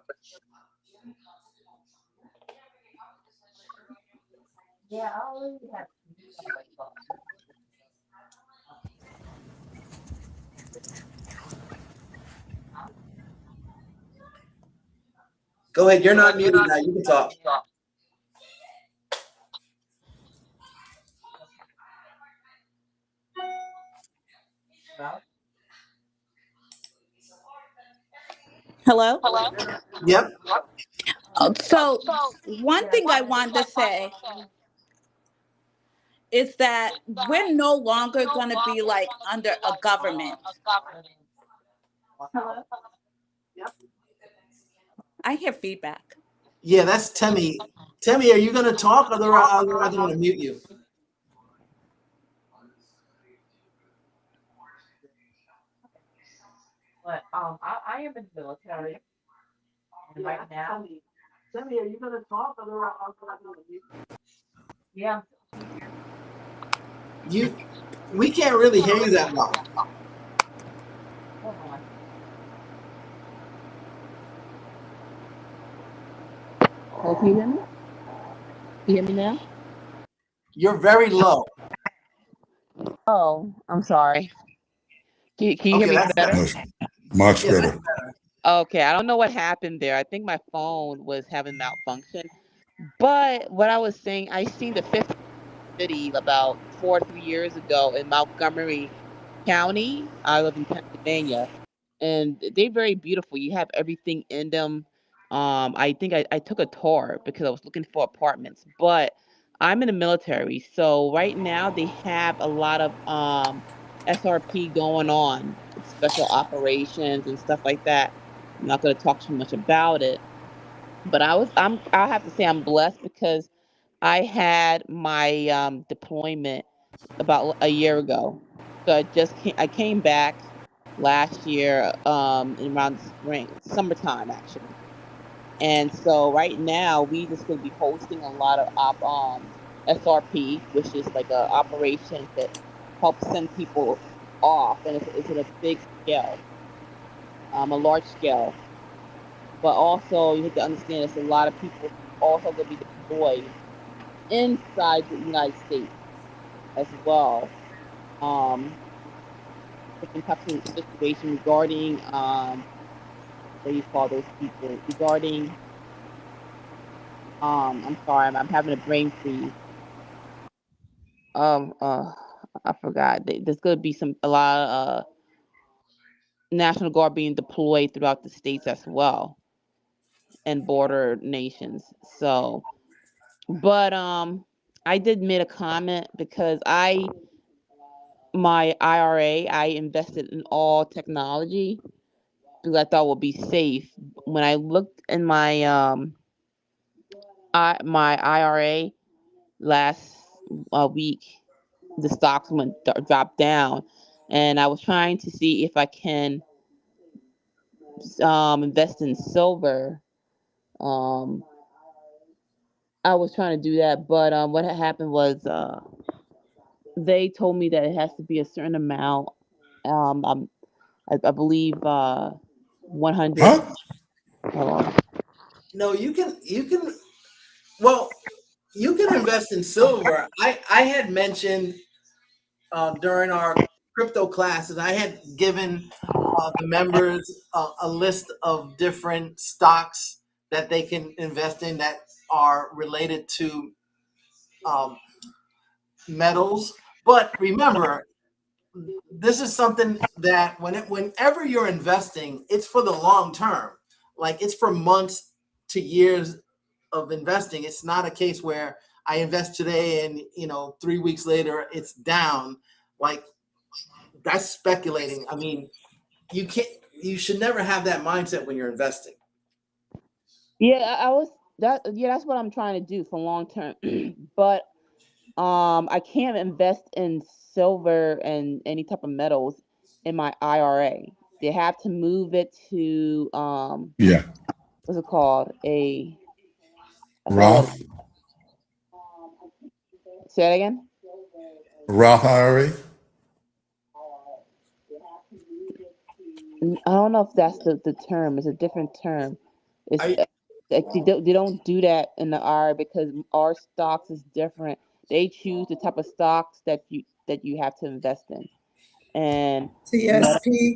Go ahead. You're not muted now. You can talk. Hello? Yep. So, one thing I wanted to say is that we're no longer going to be like under a government. Hello? I hear feedback. Yeah, that's Temi. Temi, are you going to talk, or are they going to mute you? But I am in the military right now. Temi, are you going to talk, or are they going to mute Yeah. you? We can't really hear you that well. Hold on. Oh, can you hear me? You hear me now? You're very low. Oh, I'm sorry. Can you hear me that's better? Much Yeah, better. Okay, I don't know what happened there. I think my phone was having malfunction. But what I was saying, I seen the fifth city about 3 years ago in Montgomery County. I live in Pennsylvania, and they're very beautiful. You have everything in them. I think I took a tour because I was looking for apartments, but I'm in the military, so right now they have a lot of SRP going on, special operations and stuff like that. I'm not going to talk too much about it, but I have to say I'm blessed because I had my deployment about a year ago. So I came back last year, in around summertime actually. And so right now we just going to be hosting a lot of SRP, which is like a operation that helps send people off, and it's at a big scale, a large scale. But also you have to understand there's a lot of people also going to be deployed inside the United States as well. Different types of situation regarding what do you call those people? Regarding I'm sorry, I'm having a brain freeze. Um uh I forgot. There's gonna be a lot of National Guard being deployed throughout the states as well and border nations. So, but I did make a comment because my IRA I invested in all technology because I thought would be safe. When I looked in my IRA last week, the stocks dropped down, and I was trying to see if I can invest in silver. Um, I was trying to do that, but what had happened was they told me that it has to be a certain amount. I believe 100. Huh? Hold on. No, you can well, you can invest in silver. I had mentioned during our crypto classes, I had given the members a list of different stocks that they can invest in that are related to um, metals. But remember, this is something that whenever you're investing, it's for the long term. Like it's for months to years of investing. It's not a case where I invest today and 3 weeks later it's down. Like that's speculating. I mean, you should never have that mindset when you're investing. Yeah, I was that. Yeah, that's what I'm trying to do for long term. But I can't invest in silver and any type of metals in my IRA. They have to move it to Yeah. what's it called? I forgot what. Roth, Say it again. Roth IRA. I don't know if that's the term. It's a different term. It's I like they don't do that in the IRA because our stocks is different. They choose the type of stocks that you have to invest in, and TSP.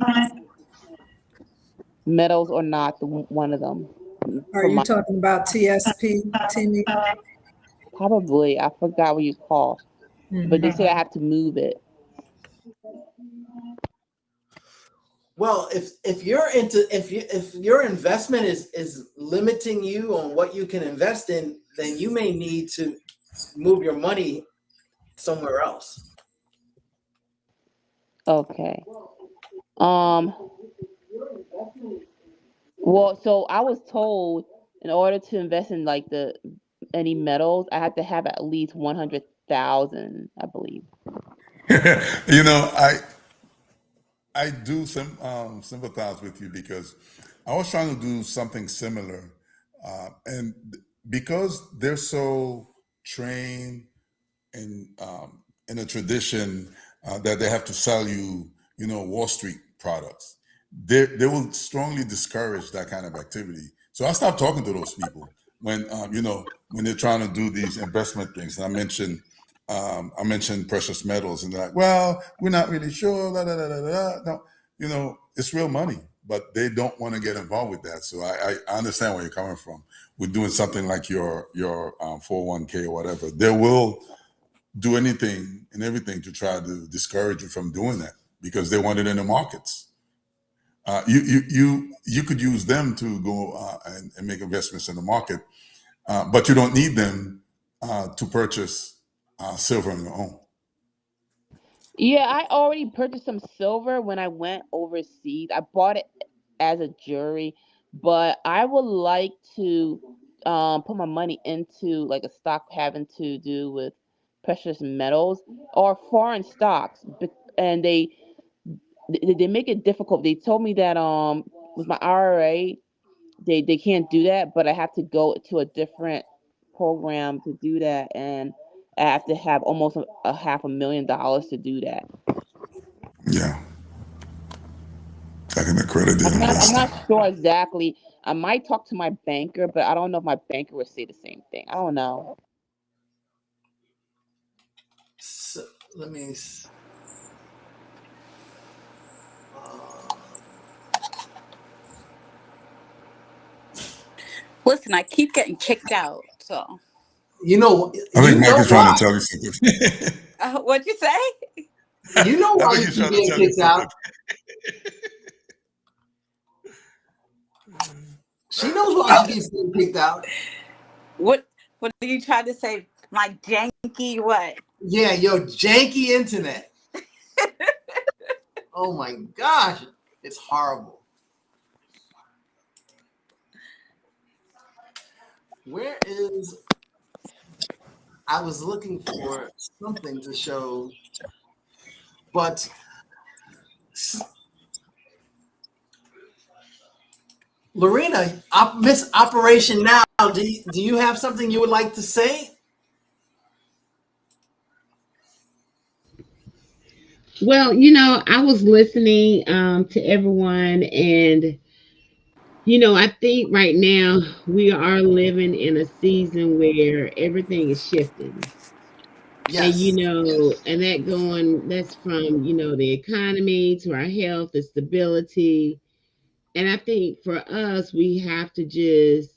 metals are not one of them. Are For you my talking about TSP, Timmy? probably I forgot what you call, but they Mhm. said I have to move it. Well, if your investment is limiting you on what you can invest in, then you may need to move your money somewhere else. Okay. Um. Well, so I was told in order to invest in like the any metals, I have to have at least 100,000, I believe. you know, I do sympathize with you because I was trying to do something similar, and because they're so trained in a tradition that they have to sell you, Wall Street products. They will strongly discourage that kind of activity. So I stopped talking to those people when they're trying to do these investment things. And I mentioned precious metals, and they're like, "Well, we're not really sure." Da, da, da, da, da. No, it's real money, but they don't want to get involved with that. So I understand where you're coming from. We're doing something like your 401k or whatever. They will do anything and everything to try to discourage you from doing that because they want it in the markets. You could use them to go and make investments in the market, but you don't need them to purchase silver on your own. Yeah, I already purchased some silver when I went overseas. I bought it as a jewelry, but I would like to put my money into like a stock having to do with precious metals or foreign stocks. And they make it difficult. They told me that with my IRA, they can't do that, but I have to go to a different program to do that, and I have to have almost a $500,000 to do that. Yeah, like an accredited I'm investor. not sure exactly. I might talk to my banker, but I don't know if my banker would say the same thing. I don't know. So, let me. Listen, I keep getting kicked out. So, You know, I think Mike is trying why? to tell you something. what'd you say? You know I why think you he's keep trying to getting tell you kicked out. something. She knows why she keeps getting kicked out. What are you trying to say? My janky what? Yeah, your janky internet. Oh my gosh, it's horrible. Where is? I was looking for something to show, but Lorena, Miss Operation Now, do you have something you would like to say? Well, I was listening to everyone, and I think right now we are living in a season where everything is shifting. And Yes. and that's from, the economy to our health, the stability. And I think for us, we have to just,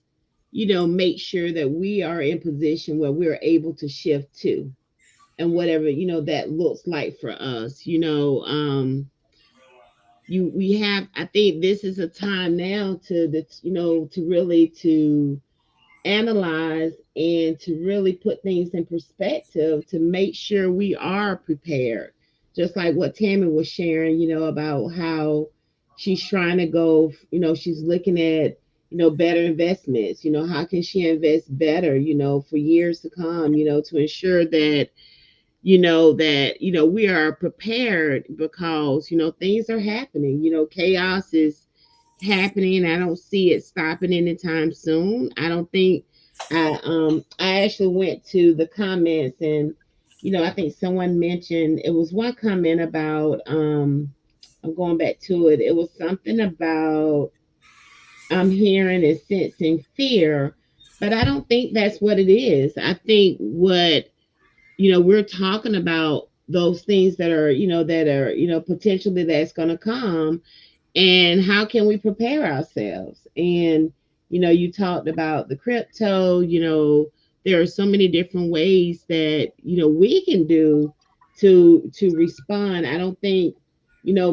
make sure that we are in position where we're able to shift to, and whatever, that looks like for us. We have, I think this is a time now to really to analyze and to really put things in perspective to make sure we are prepared. Just like what Tammy was sharing, about how she's trying to go, she's looking at, better investments, how can she invest better, for years to come, to ensure that, we are prepared because, things are happening, chaos is happening. I don't see it stopping anytime soon. I don't think I actually went to the comments, and I think someone mentioned, it was one comment about I'm going back to it. It was something about I'm hearing and sensing fear, but I don't think that's what it is. I think what we're talking about, those things that are potentially that's going to come, and how can we prepare ourselves. And you talked about the crypto. There are so many different ways that we can do to respond. I don't think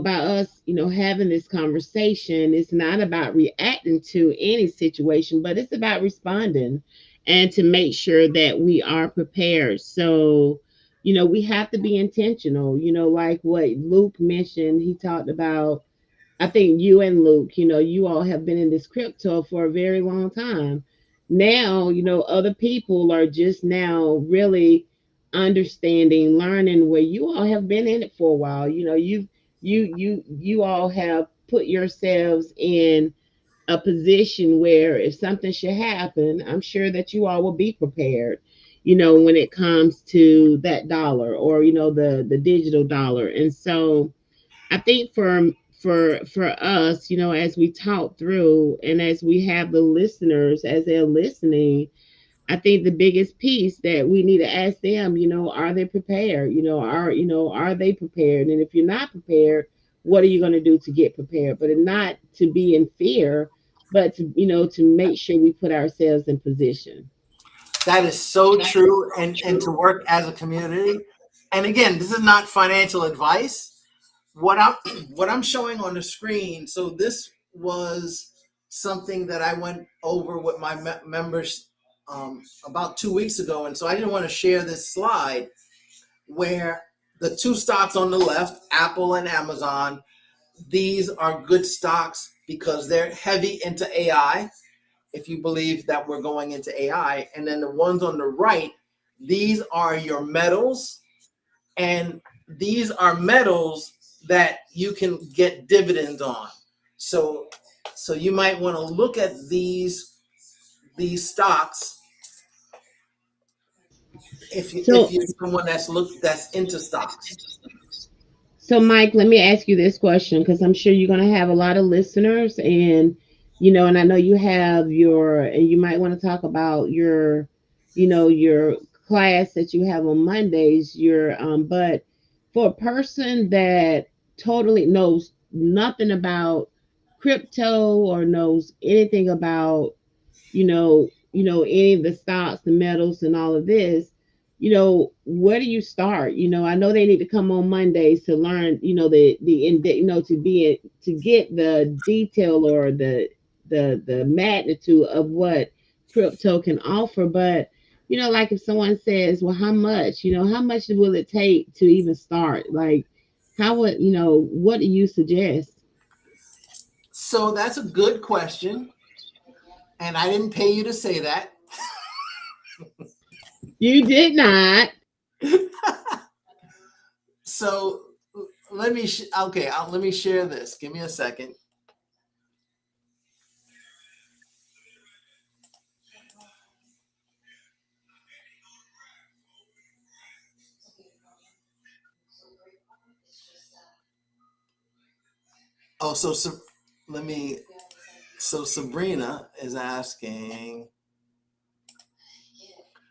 by us having this conversation, it's not about reacting to any situation, but it's about responding and to make sure that we are prepared. So we have to be intentional, like what Luke mentioned. He talked about, I think you and Luke, you all have been in this crypto for a very long time. Now, other people are just now really understanding, learning, where you all have been in it for a while. You all have put yourselves in a position where if something should happen, I'm sure that you all will be prepared, when it comes to that dollar, or, the digital dollar. And so I think for us, as we talk through and as we have the listeners as they're listening, I think the biggest piece that we need to ask them, are they prepared? Are they prepared? And if you're not prepared, what are you going to do to get prepared? But not to be in fear, but to make sure we put ourselves in position. That is so true, and to work as a community. And again, this is not financial advice. What I'm showing on the screen. So this was something that I went over with my members about 2 weeks ago, and so I didn't want to share this slide where the two stocks on the left, Apple and Amazon, these are good stocks because they're heavy into AI. If you believe that we're going into AI, and then the ones on the right, these are your metals, and these are metals that you can get dividends on. So you might want to look at these stocks if So, you're someone that's into stocks. so Mike, let me ask you this question because I'm sure you're going to have a lot of listeners, and and I know you have and you might want to talk about your class that you have on Mondays. But for a person that totally knows nothing about crypto or knows anything about any of the stocks, the metals, and all of this, where do you start? I know they need to come on Mondays to learn, to get the detail or the magnitude of what crypto can offer. But like if someone says, well, how much will it take to even start? Like, what do you suggest? So that's a good question, and I didn't pay you to say that. You did not. So let me let me share this. Give me a second. Oh, so Sabrina is asking.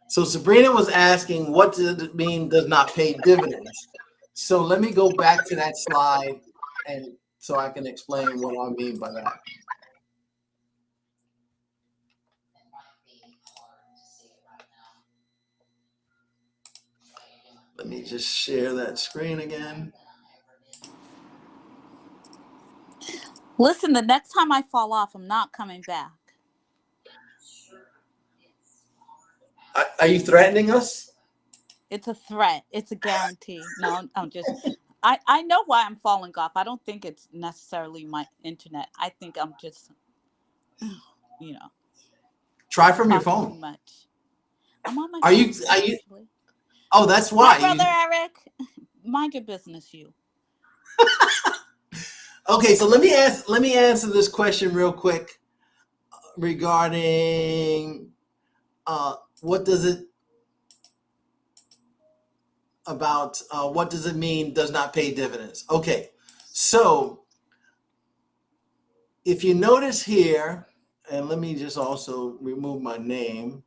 So Sabrina was asking, what does it mean does not pay dividends? So let me go back to that slide, and so I can explain what I mean by that. Let me just share that screen again. Listen, the next time I fall off, I'm not coming back. Are you threatening us? It's a threat. It's a guarantee. No, I'm just. I know why I'm falling off. I don't think it's necessarily my internet. I think I'm just, Try from your talking phone. too much. I'm on my Are phone. you? Actually. Oh, that's why. My brother Eric, mind your business, you. Okay, so let me answer this question real quick regarding what does it mean does not pay dividends? Okay, so if you notice here, and let me just also remove my name.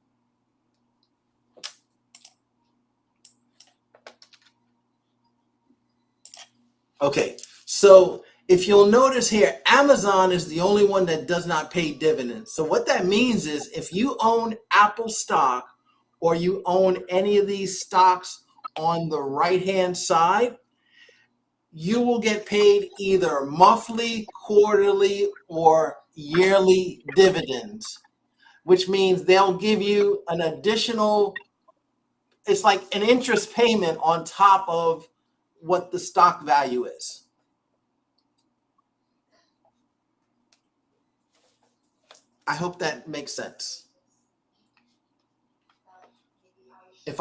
Okay, so if you'll notice here, Amazon is the only one that does not pay dividends. So what that means is if you own Apple stock or you own any of these stocks on the right-hand side, you will get paid either monthly, quarterly, or yearly dividends, which means they'll give you an additional, it's like an interest payment on top of what the stock value is. I hope that makes sense. If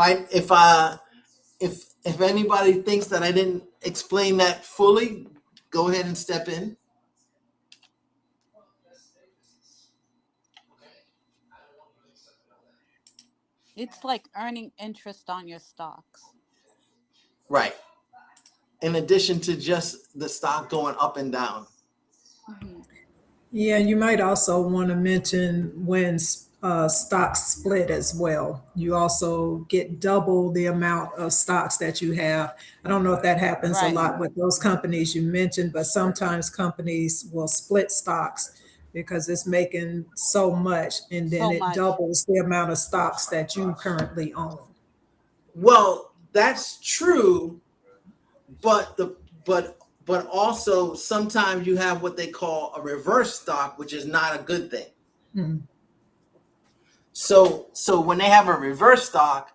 anybody thinks that I didn't explain that fully, go ahead and step in. It's like earning interest on your stocks. Right. In addition to just the stock going up and down. Mm-hmm. Yeah, you might also want to mention when stocks split as well. You also get double the amount of stocks that you have. I don't know if that happens a lot with those companies you mentioned, but sometimes companies will split stocks because it's making so much, and then it doubles the amount of stocks that you currently own. Well, that's true, but also sometimes you have what they call a reverse stock, which is not a good thing. Mm-hmm. So when they have a reverse stock,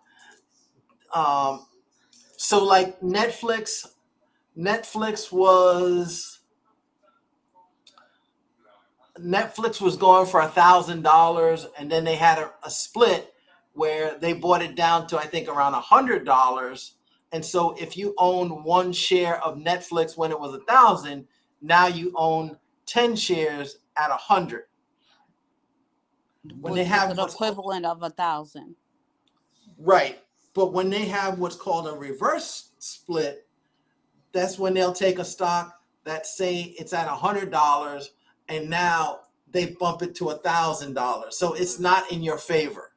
so like Netflix was going for $1,000, and then they had a split where they bought it down to I think around $100, And so if you own one share of Netflix when it was 1,000, now you own 10 shares at 100. When they Which is have an equivalent of 1,000. right, but when they have what's called a reverse split, that's when they'll take a stock that say it's at $100, and now they bump it to $1,000. So it's not in your favor.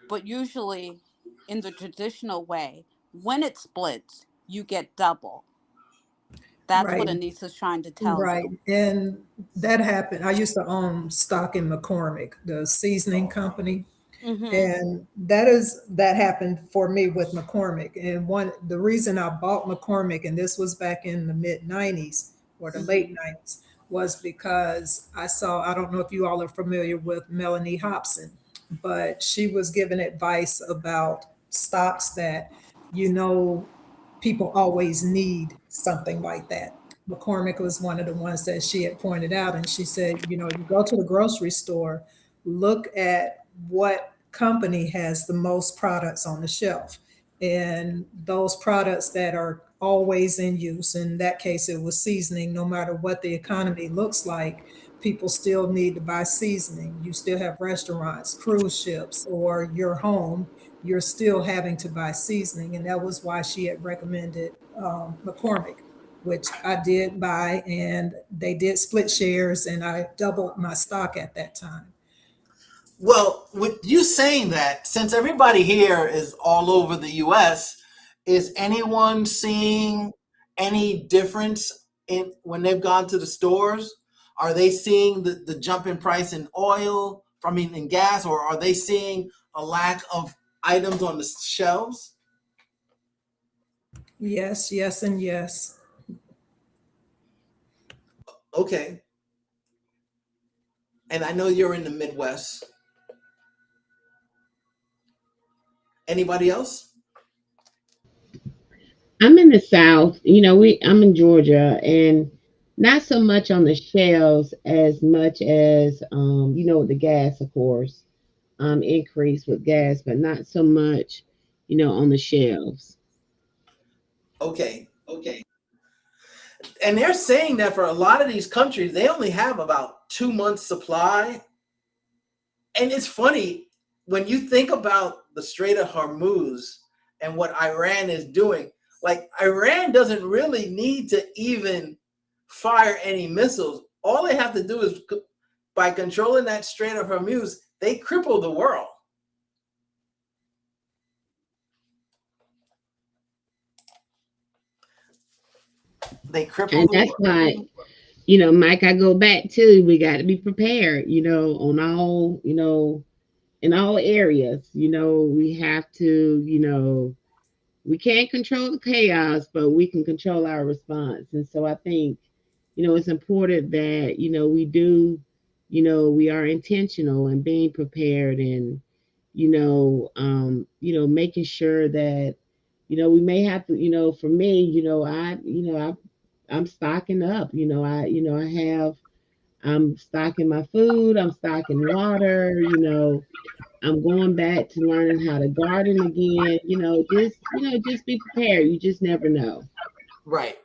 But usually, in the traditional way, when it splits, you get double. That's Right. what Anissa's trying to tell Right. you. And that happened. I used to own stock in McCormick, the seasoning company. Mm-hmm. And that happened for me with McCormick. And the reason I bought McCormick, and this was back in the mid 90s or the late 90s, was because I don't know if you all are familiar with Melanie Hobson, but she was giving advice about stocks that, you know, people always need something like that. McCormick was one of the ones that she had pointed out. And she said, you know, you go to the grocery store, look at what company has the most products on the shelf. And those products that are always in use, in that case, it was seasoning. No matter what the economy looks like, people still need to buy seasoning. You still have restaurants, cruise ships, or your home, you're still having to buy seasoning. And that was why she had recommended McCormick, which I did buy, and they did split shares, and I doubled my stock at that time. Well, with you saying that, since everybody here is all over the US, is anyone seeing any difference in when they've gone to the stores? Are they seeing the jump in price in oil, in gas, or are they seeing a lack of items on the shelves? Yes, yes, and yes. Okay. And I know you're in the Midwest. Anybody else? I'm in the South. I'm in Georgia, and not so much on the shelves as much as the gas, of course, increase with gas, but not so much, on the shelves. Okay. And they're saying that for a lot of these countries, they only have about 2 months supply. And it's funny when you think about the Strait of Hormuz and what Iran is doing. Like, Iran doesn't really need to even fire any missiles. All they have to do is, by controlling that Strait of Hormuz, they cripple the world. They cripple And the that's world. why, Mike, I go back to, we got to be prepared, on all, in all areas. We have to, we can't control the chaos, but we can control our response. And so I think, it's important that, we do, we are intentional and being prepared, and, making sure that, we may have to, for me, I'm stocking up, I'm stocking my food, I'm stocking water, I'm going back to learning how to garden again. Just be prepared. You just never know. Right.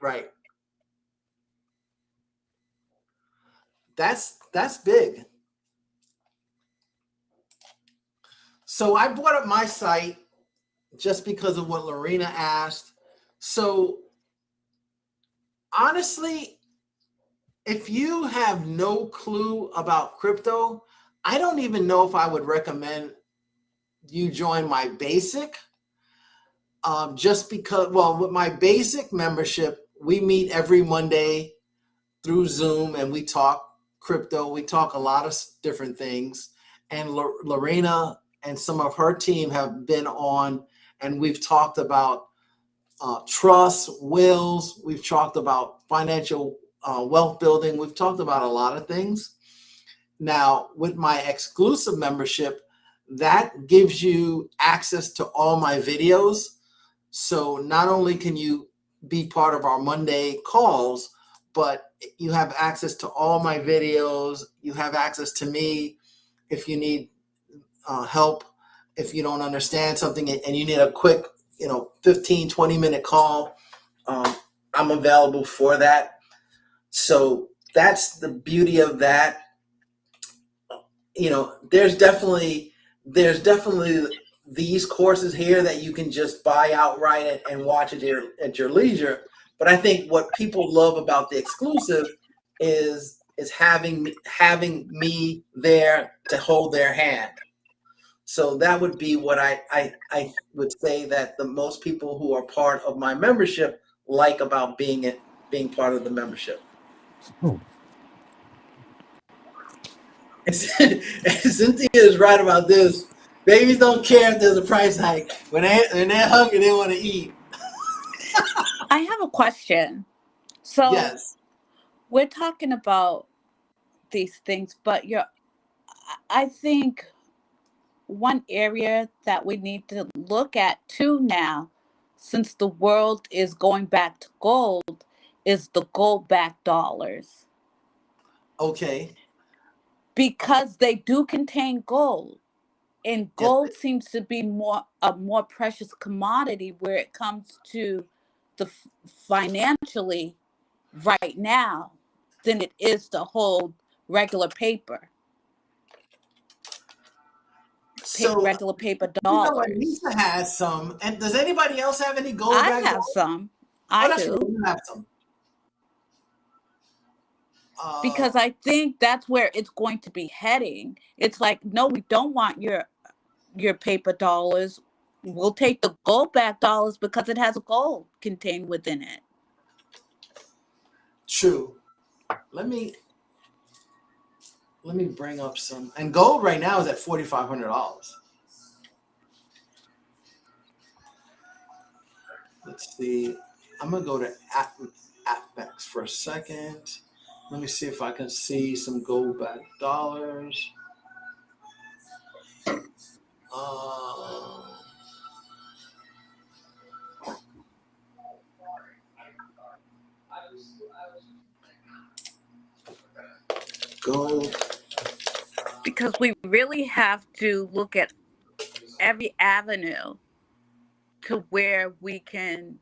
That's big. So I brought up my site just because of what Lorena asked. So honestly, if you have no clue about crypto, I don't even know if I would recommend you join my basic. Just because, well, with my basic membership, we meet every Monday through Zoom and we talk crypto. We talk a lot of different things. And Lorena and some of her team have been on, and we've talked about trusts, wills. We've talked about financial wealth building. We've talked about a lot of things. Now, with my exclusive membership, that gives you access to all my videos. So not only can you be part of our Monday calls, but you have access to all my videos. You have access to me if you need help if you don't understand something and you need a quick, 15, 20-minute call, I'm available for that. So that's the beauty of that. There's definitely these courses here that you can just buy outright and watch at your leisure. But I think what people love about the exclusive is having me there to hold their hand. So that would be what I would say that the most people who are part of my membership like about being part of the membership. And Cynthia is right about this. Babies don't care if there's a price hike. When they're hungry, they want to eat. I have a question. So yes, we're talking about these things, but I think one area that we need to look at too now, since the world is going back to gold, is the gold-backed dollars. Okay. Because they do contain gold. And gold seems to be a more precious commodity where it comes to the financially right now than it is to hold regular paper. So Regular paper dollars. Lisa has some. And does anybody else have any gold? I have some. I do. Right. You have some. Because I think that's where it's going to be heading. It's like, no, we don't want your paper dollars. We'll take the gold-backed dollars because it has gold contained within it. True. Let me bring up some. And gold right now is at $4,500. Let's see. I'm gonna go to AppMex for a second. Let me see if I can see some gold-backed dollars. Gold. Because we really have to look at every avenue to where we can,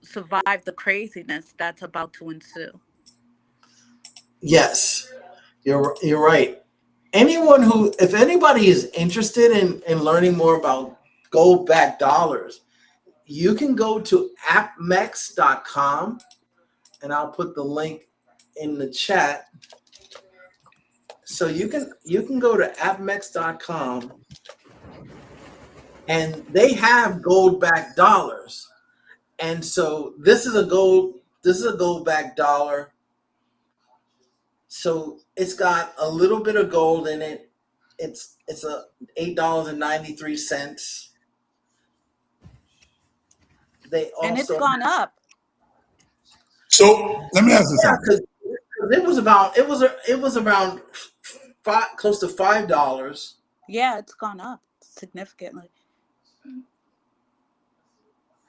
survive the craziness that's about to ensue. Yes, you're right. If anybody is interested in learning more about gold-backed dollars, you can go to appmex.com, and I'll put the link in the chat. So you can go to appmex.com, and they have gold-backed dollars. And so this is a gold-backed dollar. So it's got a little bit of gold in it. It's a $8.93. And it's gone up. So let me ask you something. It was around close to $5. Yeah, it's gone up significantly.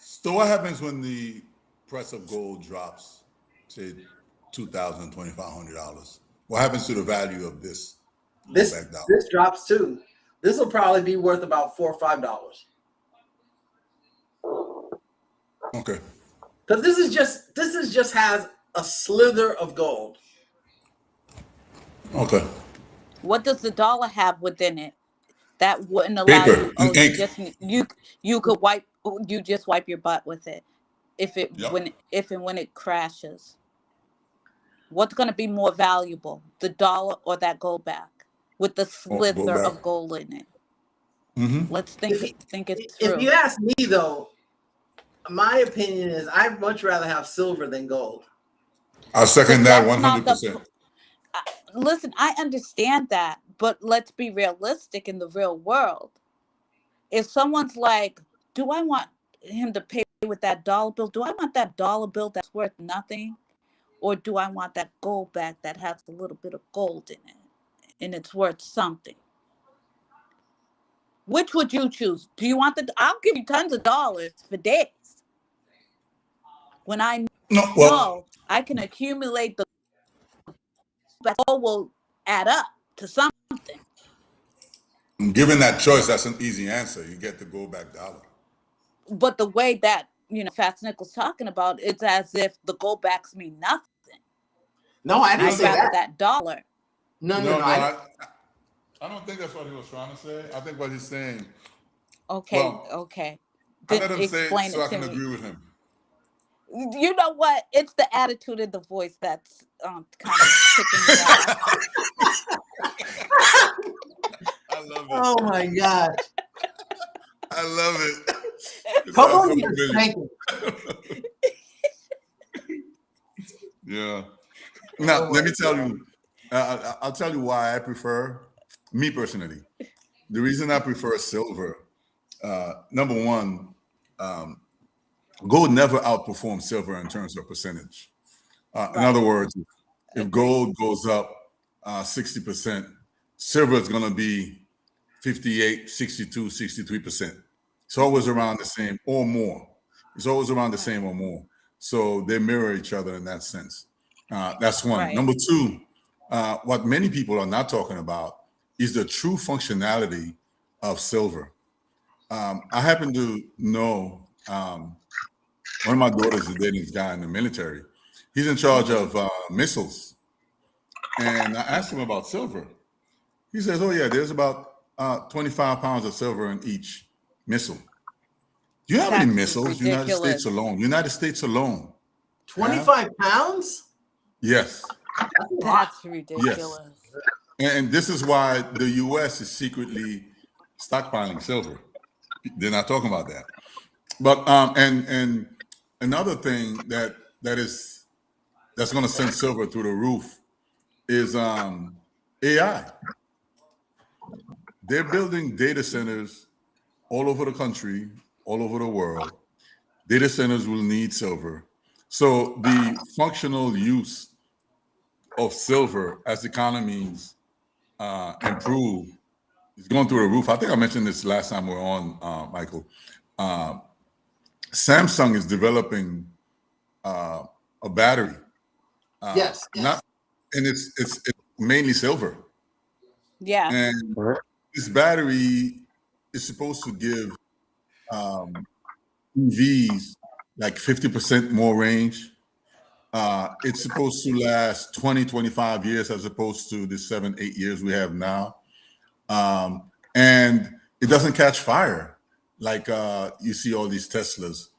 So what happens when the price of gold drops, say $2,000, $2,500? What happens to the value of this? This drops too. This will probably be worth about $4 or $5. Okay. Because this is just has a slither of gold. Okay. What does the dollar have within it? That wouldn't allow you. Oh, you just wipe your butt with it. If and when it crashes, what's going to be more valuable, the dollar or that gold back with the slither of gold in it? Mm-hmm. Let's think it through. If you ask me, though, my opinion is I'd much rather have silver than gold. I second that 100%. Listen, I understand that, but let's be realistic in the real world. If someone's like, do I want him to pay with that dollar bill? Do I want that dollar bill that's worth nothing? Or do I want that gold back that has a little bit of gold in it and it's worth something? Which would you choose? Do you want I'll give you tons of dollars for days. When I know I can accumulate the gold will add up to something. Given that choice, that's an easy answer. You get the gold back dollar. But the way that, Fastnickel's talking about, it's as if the gold backs mean nothing. No, I didn't I'd say rather that. that dollar. No. I don't think that's what he was trying to say. I think what he's saying. Okay, Well, okay. I Then let him say it explain so it I to can me. agree with him. You know what? It's the attitude in the voice that's kind of kicking me off. I love it. Oh my gosh. I love it. It Come sounds on, so you familiar. spanking. Yeah. Now, Oh let my me tell God. you, I'll tell you why I prefer, me personally, the reason I prefer silver, number one, gold never outperforms silver in terms of percentage. In other words, if gold goes up 60%, silver is going to be 58, 62, 63%. It's always around the same or more. It's always around the same or more. So they mirror each other in that sense. That's one. Right. Number two, what many people are not talking about is the true functionality of silver. I happen to know one of my daughters is dating this guy in the military. He's in charge of missiles. And I asked him about silver. He says, oh, yeah, there's about 25 pounds of silver in each missile. Do you have any That's missiles? United States ridiculous. alone. United States alone. 25 pounds? Yes. That's ridiculous. Yes. And this is why the U.S. is secretly stockpiling silver. They're not talking about that. But and another thing that's going to send silver through the roof is AI. They're building data centers all over the country, all over the world. Data centers will need silver. So the functional use of silver as economies improve is going through the roof. I think I mentioned this last time we were on, Michael. Samsung is developing a battery. Yes. Not, and it's mainly silver. Yeah. And this battery is supposed to give EVs like 50% more range. It's supposed to last 20, 25 years as opposed to the 7, 8 years we have now. And it doesn't catch fire like you see all these Teslas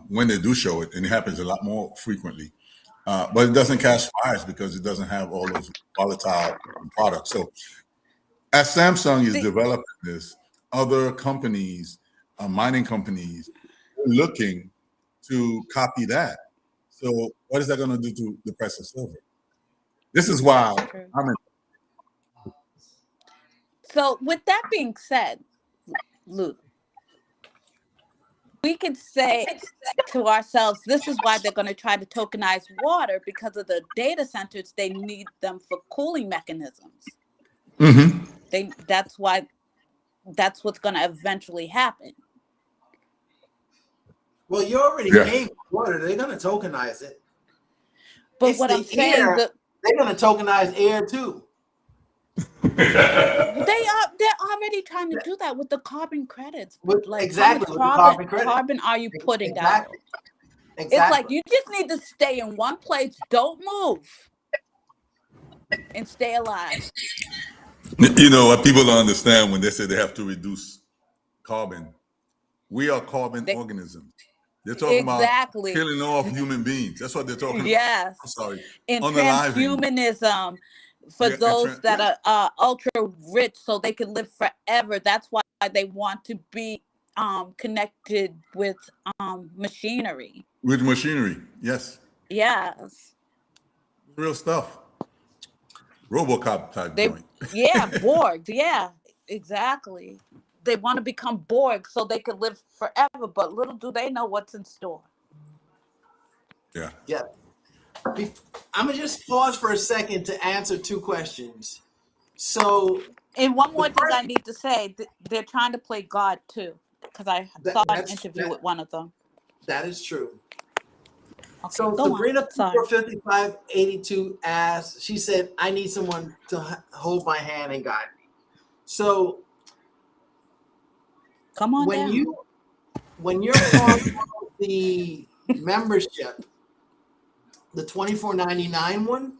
when they do show it, and it happens a lot more frequently. But it doesn't catch fires because it doesn't have all those volatile products. So as Samsung is developing this, other companies, mining companies, are looking to copy that. So what is that going to do to the price of silver? This is why I'm in. So with that being said, Luke, we could say to ourselves, this is why they're going to try to tokenize water, because of the data centers. They need them for cooling mechanisms. Mm-hmm. That's what's going to eventually happen. Well, you already paying for water. They're going to tokenize it. But what I'm saying, they're going to tokenize air too. They're already trying to do that with the carbon credits. Exactly, how with much the carbon credit. carbon are you putting out? Exactly. It's like you just need to stay in one place, don't move, and stay alive. You know what people don't understand when they say they have to reduce carbon. We are carbon organisms. They're talking about killing off human beings. That's what they're talking about. Yes. I'm sorry. And transhumanism for those that are ultra rich so they can live forever. That's why they want to be connected with machinery. With machinery, yes. Yes. Real stuff. RoboCop type joint. Yeah, Borg. Yeah, exactly. They want to become Borg so they could live forever, but little do they know what's in store. Yeah. Yeah. I'm going to just pause for a second to answer two questions. So, and one more thing I need to say, they're trying to play God too, because I saw an interview with one of them. That is true. Okay, so Sabrina 45582 asked, she said, I need someone to hold my hand and guide me. So Come on down. When you're part of the membership, the $24.99 one,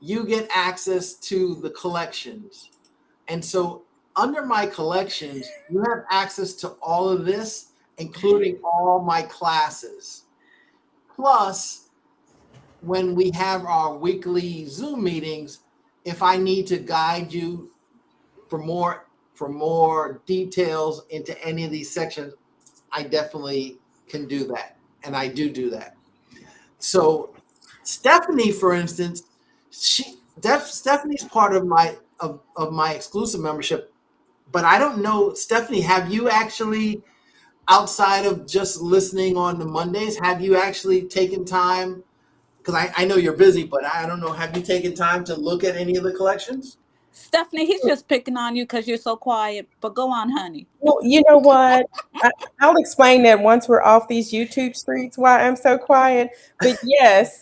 you get access to the collections. And so under my collections, you have access to all of this, including all my classes. Plus, when we have our weekly Zoom meetings, if I need to guide you for more details into any of these sections, I definitely can do that. And I do that. So Stephanie, for instance, Stephanie's part of my exclusive membership, but I don't know, Stephanie, have you actually, outside of just listening on the Mondays, have you actually taken time? Because I know you're busy, but I don't know, have you taken time to look at any of the collections? Stephanie, he's just picking on you because you're so quiet. But go on, honey. Well, you know what? I'll explain that once we're off these YouTube streets why I'm so quiet. But yes,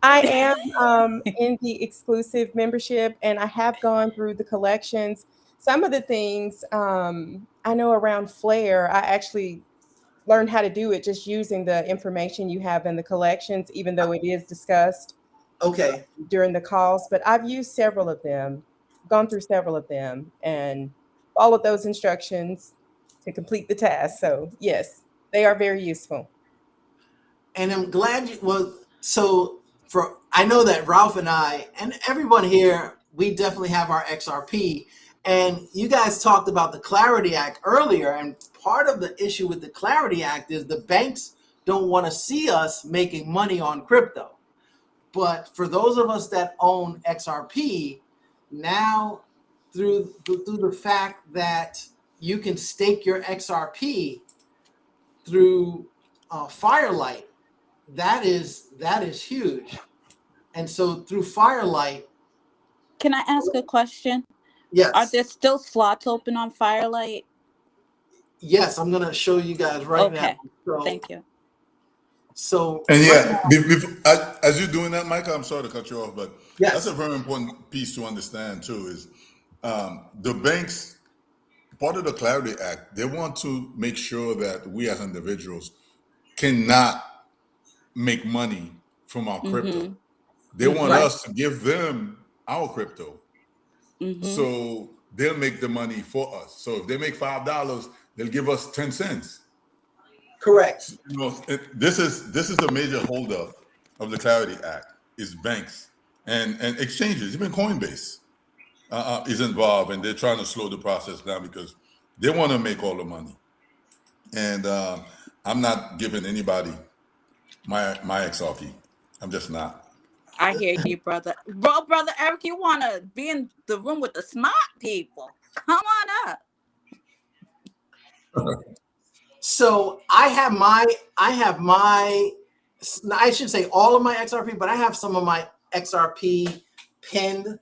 I am in the exclusive membership, and I have gone through the collections. Some of the things I know around Flare, I actually learned how to do it just using the information you have in the collections, even though it is discussed during the calls. But I've used several of them, gone through several of them, and followed those instructions to complete the task. So yes, they are very useful. And I'm glad I know that Ralph and I and everyone here, we definitely have our XRP. And you guys talked about the Clarity Act earlier, and part of the issue with the Clarity Act is the banks don't want to see us making money on crypto. But for those of us that own XRP, now through the fact that you can stake your XRP through Firelight, that is huge. And so through Firelight. Can I ask a question? Yes. Are there still slots open on Firelight? Yes, I'm going to show you guys right now. So, thank you. So, and as you're doing that, Michael, I'm sorry to cut you off, but that's a very important piece to understand too, is the banks, part of the Clarity Act, they want to make sure that we as individuals cannot make money from our crypto. They want us to give them our crypto. So they'll make the money for us. So if they make $5, they'll give us 10 cents. Correct. You know, this is the major holdup of the Clarity Act is banks and exchanges. Even COINBASE is involved, and they're trying to slow the process down because they want to make all the money. And I'm not giving anybody my XRP. I'm just not. I hear you, brother. Well, Brother Eric, you want to be in the room with the smart people. Come on up. So I should say all of my XRP, but I have some of my XRP pinned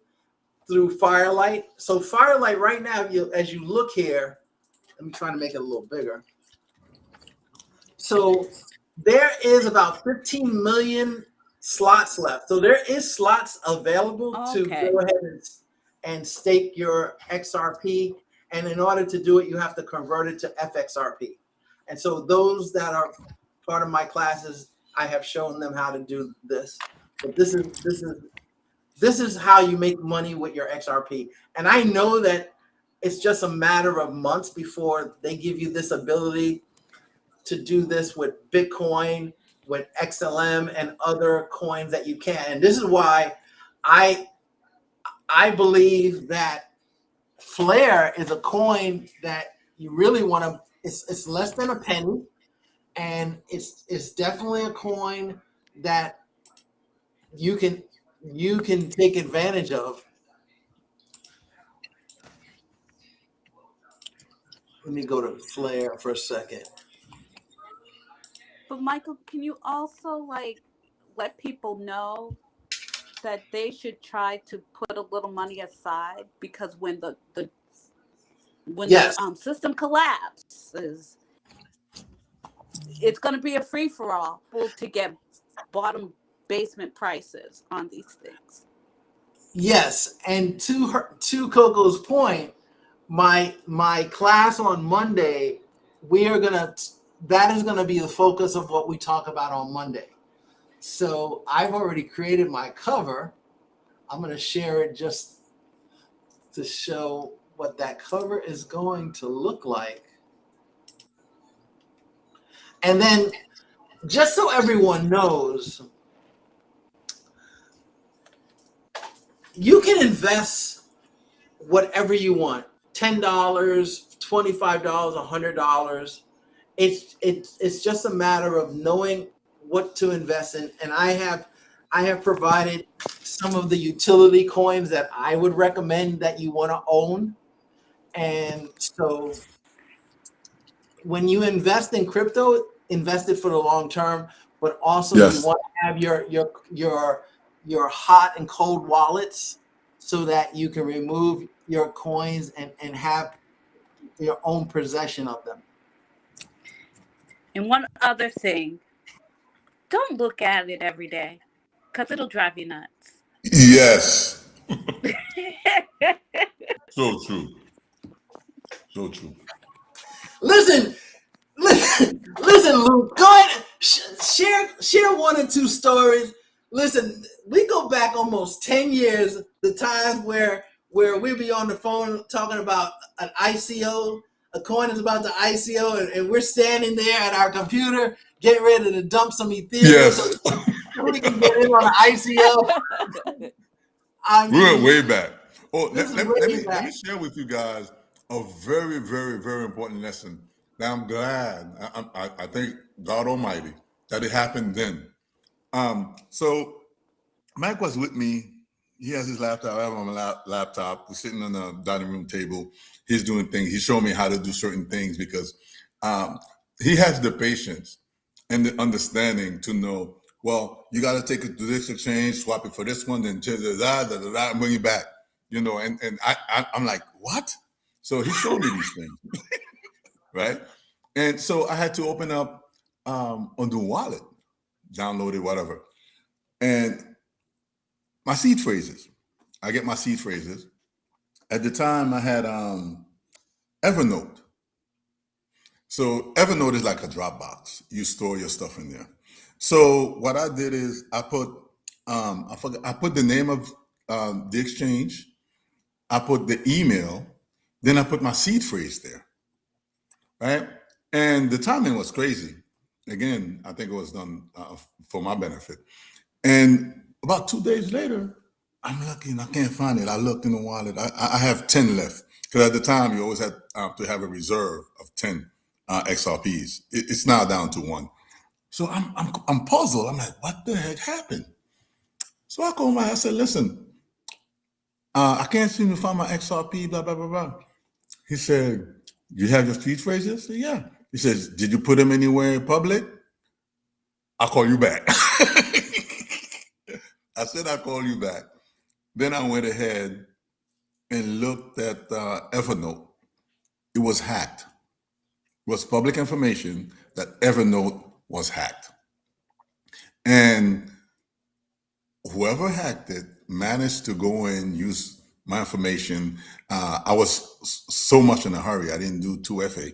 through Firelight. So Firelight right now, as you look here, let me try to make it a little bigger. So there is about 15 million slots left. So there is slots available to go ahead and stake your XRP. And in order to do it, you have to convert it to FXRP. And so those that are part of my classes, I have shown them how to do this. But this is how you make money with your XRP. And I know that it's just a matter of months before they give you this ability to do this with Bitcoin, with XLM, and other coins that you can. And this is why I believe that Flare is a coin that you really want to. It's less than a penny, and it's definitely a coin that you can take advantage of. Let me go to Flare for a second. But Michael, can you also let people know that they should try to put a little money aside, because when the system collapses, it's going to be a free for all to get bottom basement prices on these things. Yes, and to Coco's point, my class on Monday that is gonna be the focus of what we talk about on Monday. So I've already created my cover. I'm gonna share it just to show what that cover is going to look like. And then just so everyone knows, you can invest whatever you want. $10, $25, $100. It's just a matter of knowing what to invest in. And I have provided some of the utility coins that I would recommend that you want to own. And so when you invest in crypto, invest it for the long term, but also you Yes. want to have your hot and cold wallets so that you can remove your coins and have your own possession of them. And one other thing, don't look at it every day because it'll drive you nuts. Yes. So true. So true. Listen, Luke. Go ahead, share one or two stories. Listen, we go back almost 10 years. The times where we be on the phone talking about an ICO, a coin is about to ICO, and we're standing there at our computer getting ready to dump some Ethereum Yes. so we can get in on the ICO. I mean, We went way back. Oh, this let is way me back. share with you guys a very, very, very important lesson. Now I'm glad. I thank God Almighty that it happened then. So Mike was with me. He has his laptop. I have my laptop. We're sitting on the dining room table. He's doing things. He's showing me how to do certain things because he has the patience and the understanding to know, well, you got to take it to this exchange, swap it for this one, then and bring it back. You know, and I'm like, what? So he showed me these things, right? And so I had to open up on the wallet, download it, whatever. And my seed phrases. I get my seed phrases. At the time, I had Evernote. So Evernote is like a Dropbox. You store your stuff in there. So what I did is I put I put the name of the exchange. I put the email. Then I put my seed phrase there. Right, and the timing was crazy. Again, I think it was done for my benefit. And about 2 days later, I'm looking, I can't find it. I looked in the wallet. I have 10 left. Because at the time, you always had to have a reserve of 10 XRPs. It's now down to 1. So I'm puzzled. I'm like, what the heck happened? So I called I said, listen, I can't seem to find my XRP, blah, blah, blah, blah. He said, you have your seed phrases? I said, yeah. He says, did you put them anywhere in public? I'll call you back. I said, I'll call you back. Then I went ahead and looked at Evernote. It was hacked. It was public information that Evernote was hacked. And whoever hacked it managed to go in, use my information. I was so much in a hurry. I didn't do 2FA,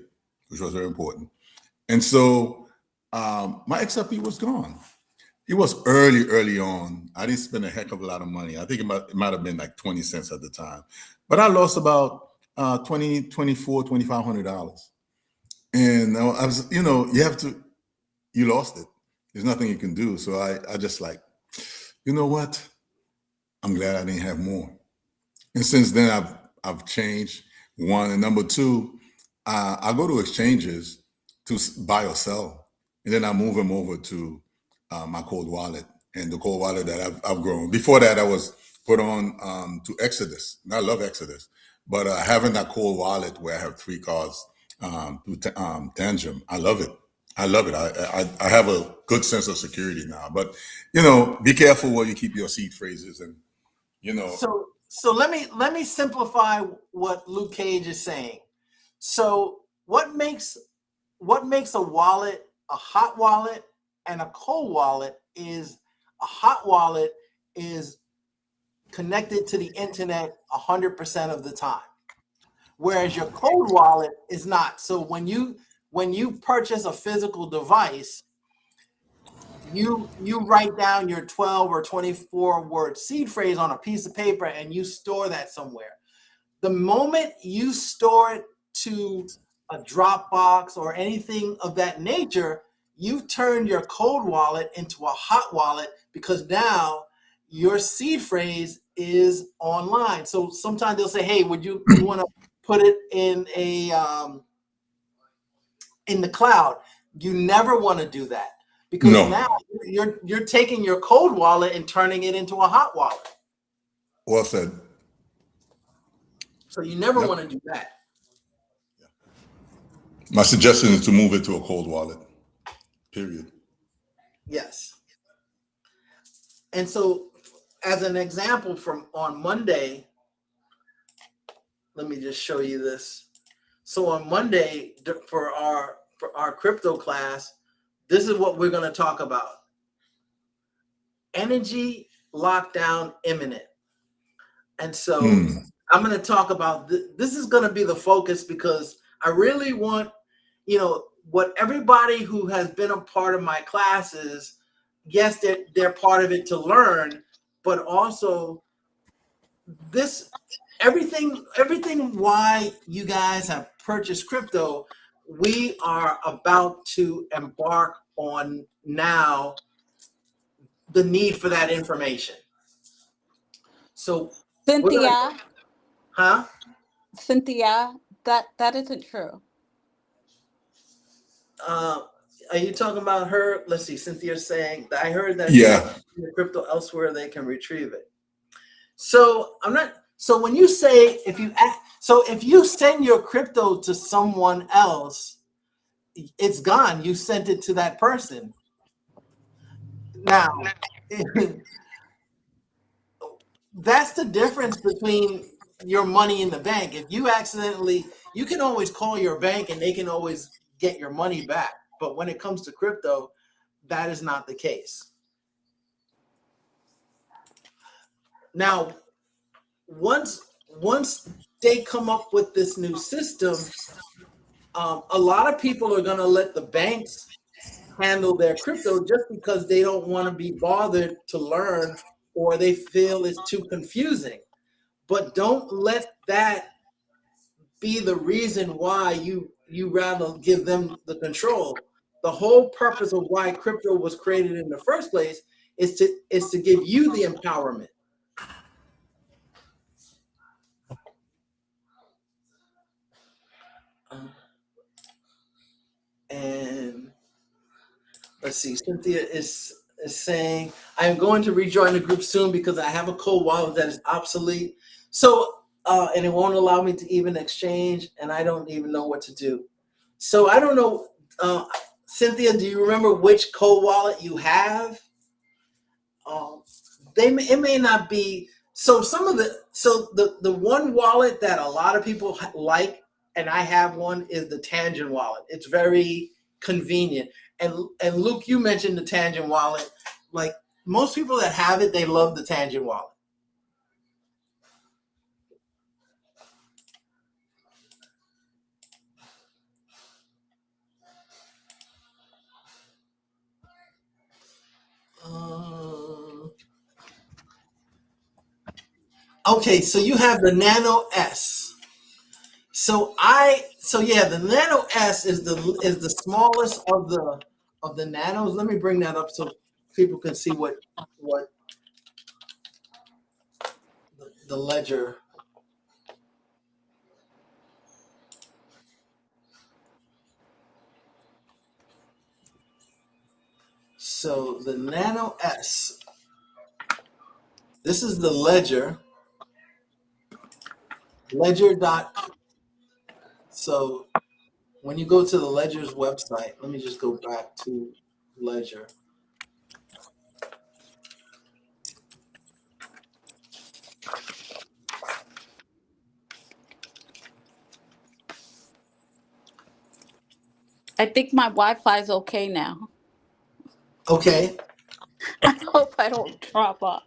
which was very important. And so my XRP was gone. It was early on. I didn't spend a heck of a lot of money. I think it might have been like 20 cents at the time. But I lost about $2,500. And I was, you lost it. There's nothing you can do. So I just like, you know what? I'm glad I didn't have more. And since then, I've changed, one. And number two, I go to exchanges to buy or sell. And then I move them over to my cold wallet, and the cold wallet that I've grown. Before that, I was put on to Exodus. And I love Exodus. But having that cold wallet where I have 3 cards through Tangent, I love it. I love it. I have a good sense of security now. But, be careful where you keep your seed phrases and, So let me simplify what Luke Cage is saying. So what makes a wallet a hot wallet and a cold wallet is a hot wallet is connected to the internet 100% of the time, whereas your cold wallet is not. So when you when you purchase a physical device, you write down your 12 or 24 word seed phrase on a piece of paper and you store that somewhere. The moment you store it to a Dropbox or anything of that nature, you've turned your cold wallet into a hot wallet, because now your seed phrase is online. So sometimes they'll say, hey, would you want to put it in the cloud? You never want to do that, because now you're taking your cold wallet and turning it into a hot wallet. Well said. So you never want to do that. My suggestion is to move it to a cold wallet, period. Yes. And so, as an example, from on Monday, let me just show you this. So on Monday, for our crypto class, this is what we're going to talk about. Energy lockdown imminent. And so I'm going to talk about this is going to be the focus, because I really want, what everybody who has been a part of my classes, yes, they're part of it to learn, but also everything why you guys have purchased crypto, we are about to embark on now the need for that information. So Cynthia, huh? Cynthia, that isn't true. Are you talking about her? Let's see. Cynthia's saying that I heard that the crypto elsewhere they can retrieve it. So I'm not. So when you say if you send your crypto to someone else, it's gone. You sent it to that person. Now, that's the difference between your money in the bank. If you accidentally, you can always call your bank and they can always get your money back. But when it comes to crypto, that is not the case. Now, once they come up with this new system, a lot of people are going to let the banks handle their crypto just because they don't want to be bothered to learn, or they feel it's too confusing. But don't let that be the reason why you rather give them the control. The whole purpose of why crypto was created in the first place is to give you the empowerment. And let's see, Cynthia is saying, I am going to rejoin the group soon because I have a cold wallet that is obsolete. So, and it won't allow me to even exchange, and I don't even know what to do. So I don't know, Cynthia, do you remember which cold wallet you have? It may not be. So the one wallet that a lot of people like, and I have one, is the Tangent wallet. It's very convenient. And Luke, you mentioned the Tangent wallet. Like most people that have it, they love the Tangent wallet. Okay, so you have the Nano S. So the Nano S is the smallest of the nanos. Let me bring that up so people can see what the ledger. So the Nano S. This is the ledger. Ledger. So when you go to the Ledger's website, let me just go back to Ledger. I think my Wi-Fi is okay now. Okay. I hope I don't drop off.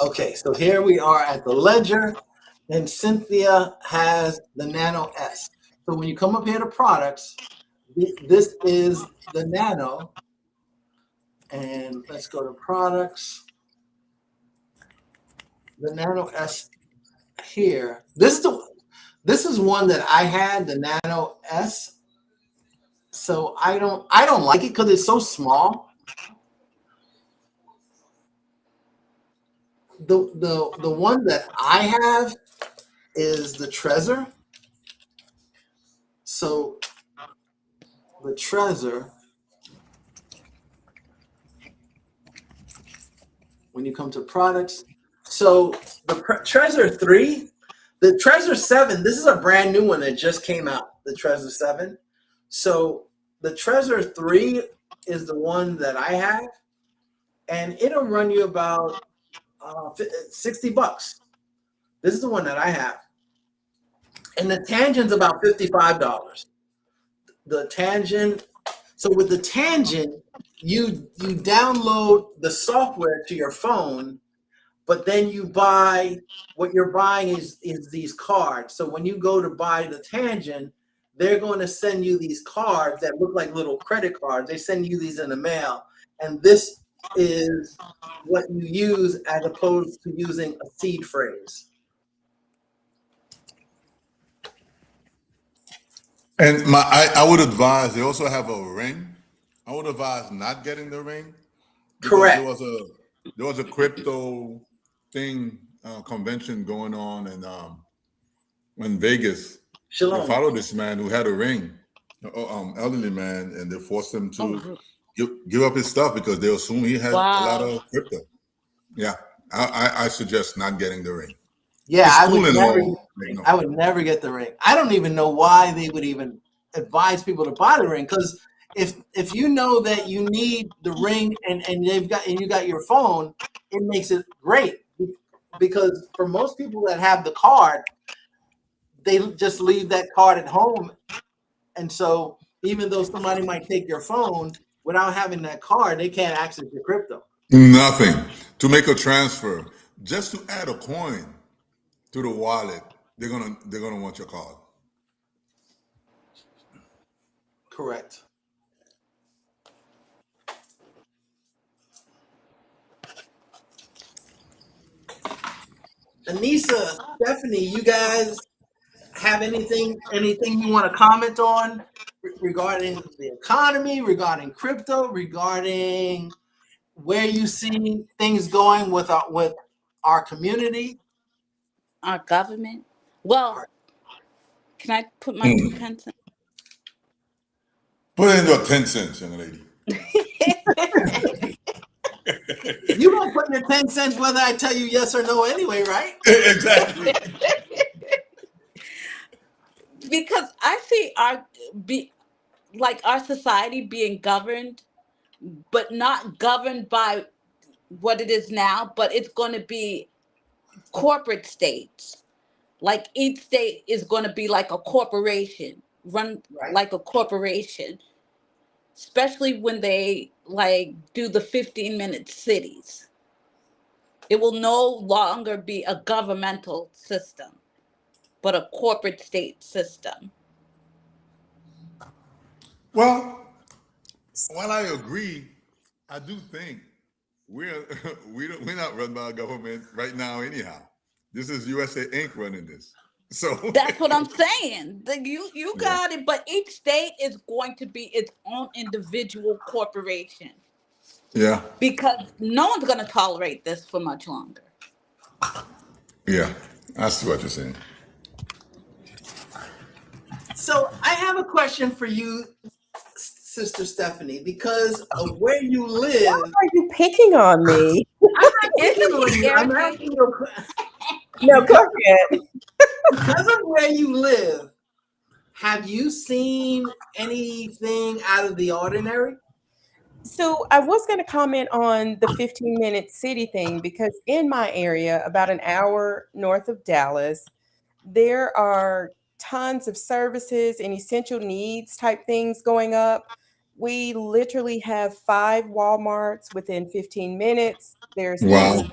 Okay, so here we are at the ledger, and Cynthia has the Nano S. So when you come up here to products, this is the Nano, and let's go to products. The Nano S here. This is one that I had, the Nano S. So I don't like it because it's so small. The one that I have is the Trezor. So the Trezor, when you come to products, so the Trezor 3, the Trezor 7, this is a brand new one that just came out, the Trezor 7. So the Trezor 3 is the one that I have, and it'll run you about $60. This is the one that I have. And the Tangent's about $55. The Tangent, so with the Tangent, you download the software to your phone, but then you buy, what you're buying is these cards. So when you go to buy the Tangent, they're going to send you these cards that look like little credit cards. They send you these in the mail. And this is what you use as opposed to using a seed phrase. And I would advise, they also have a ring. I would advise not getting the ring. Correct. There was a crypto thing, convention going on in Vegas. Shalom. They followed this man who had a ring, elderly man, and they forced him to give up his stuff because they assumed he had a lot of crypto. Yeah, I suggest not getting the ring. Yeah, It's I cool would and never. all. I would never get the ring. I don't even know why they would even advise people to buy the ring, because if you know that you need the ring and you got your phone, it makes it great, because for most people that have the card, they just leave that card at home, and so even though somebody might take your phone, without having that card, they can't access your crypto. Nothing to make a transfer, just to add a coin to the wallet. They're gonna want your card. Correct. Anissa, Stephanie, you guys have anything you want to comment on regarding the economy, regarding crypto, regarding where you see things going with our community, our government? Well, can I put my 2 pence in? Put in your 10 cents, young lady. You gonna put your 10 cents whether I tell you yes or no anyway, right? Exactly. Because I see our society being governed, but not governed by what it is now, but it's going to be corporate states. Like each state is going to be like a corporation, run like a corporation, especially when they like do the 15-minute cities. It will no longer be a governmental system, but a corporate state system. Well, while I agree, I do think we're not run by a government right now anyhow. This is USA Inc. running this. So that's what I'm saying. You got it, but each state is going to be its own individual corporation. Yeah. Because no one's going to tolerate this for much longer. Yeah, I see what you're saying. So I have a question for you, Sister Stephanie, because of where you live. Why are you picking on me? I'm not picking on you. I'm asking you a question. No, go ahead. Because of where you live, have you seen anything out of the ordinary? So I was going to comment on the 15-minute city thing, because in my area, about an hour north of Dallas, there are tons of services and essential needs type things going up. We literally have 5 Walmarts within 15 minutes. There's Wow.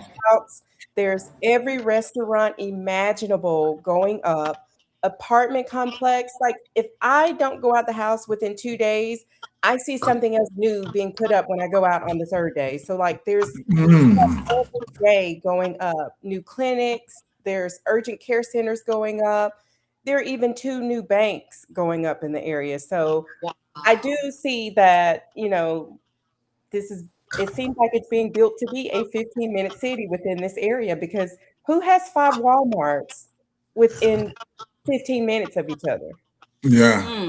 There's every restaurant imaginable going up. Apartment complex. Like if I don't go out the house within 2 days, I see something else new being put up when I go out on the third day. So like there's Mm. every day going up. New clinics, there's urgent care centers going up. There are even 2 new banks going up in the area. So I do see that, this is it seems like it's being built to be a 15-minute city within this area because who has 5 Walmarts within 15 minutes of each other? Yeah.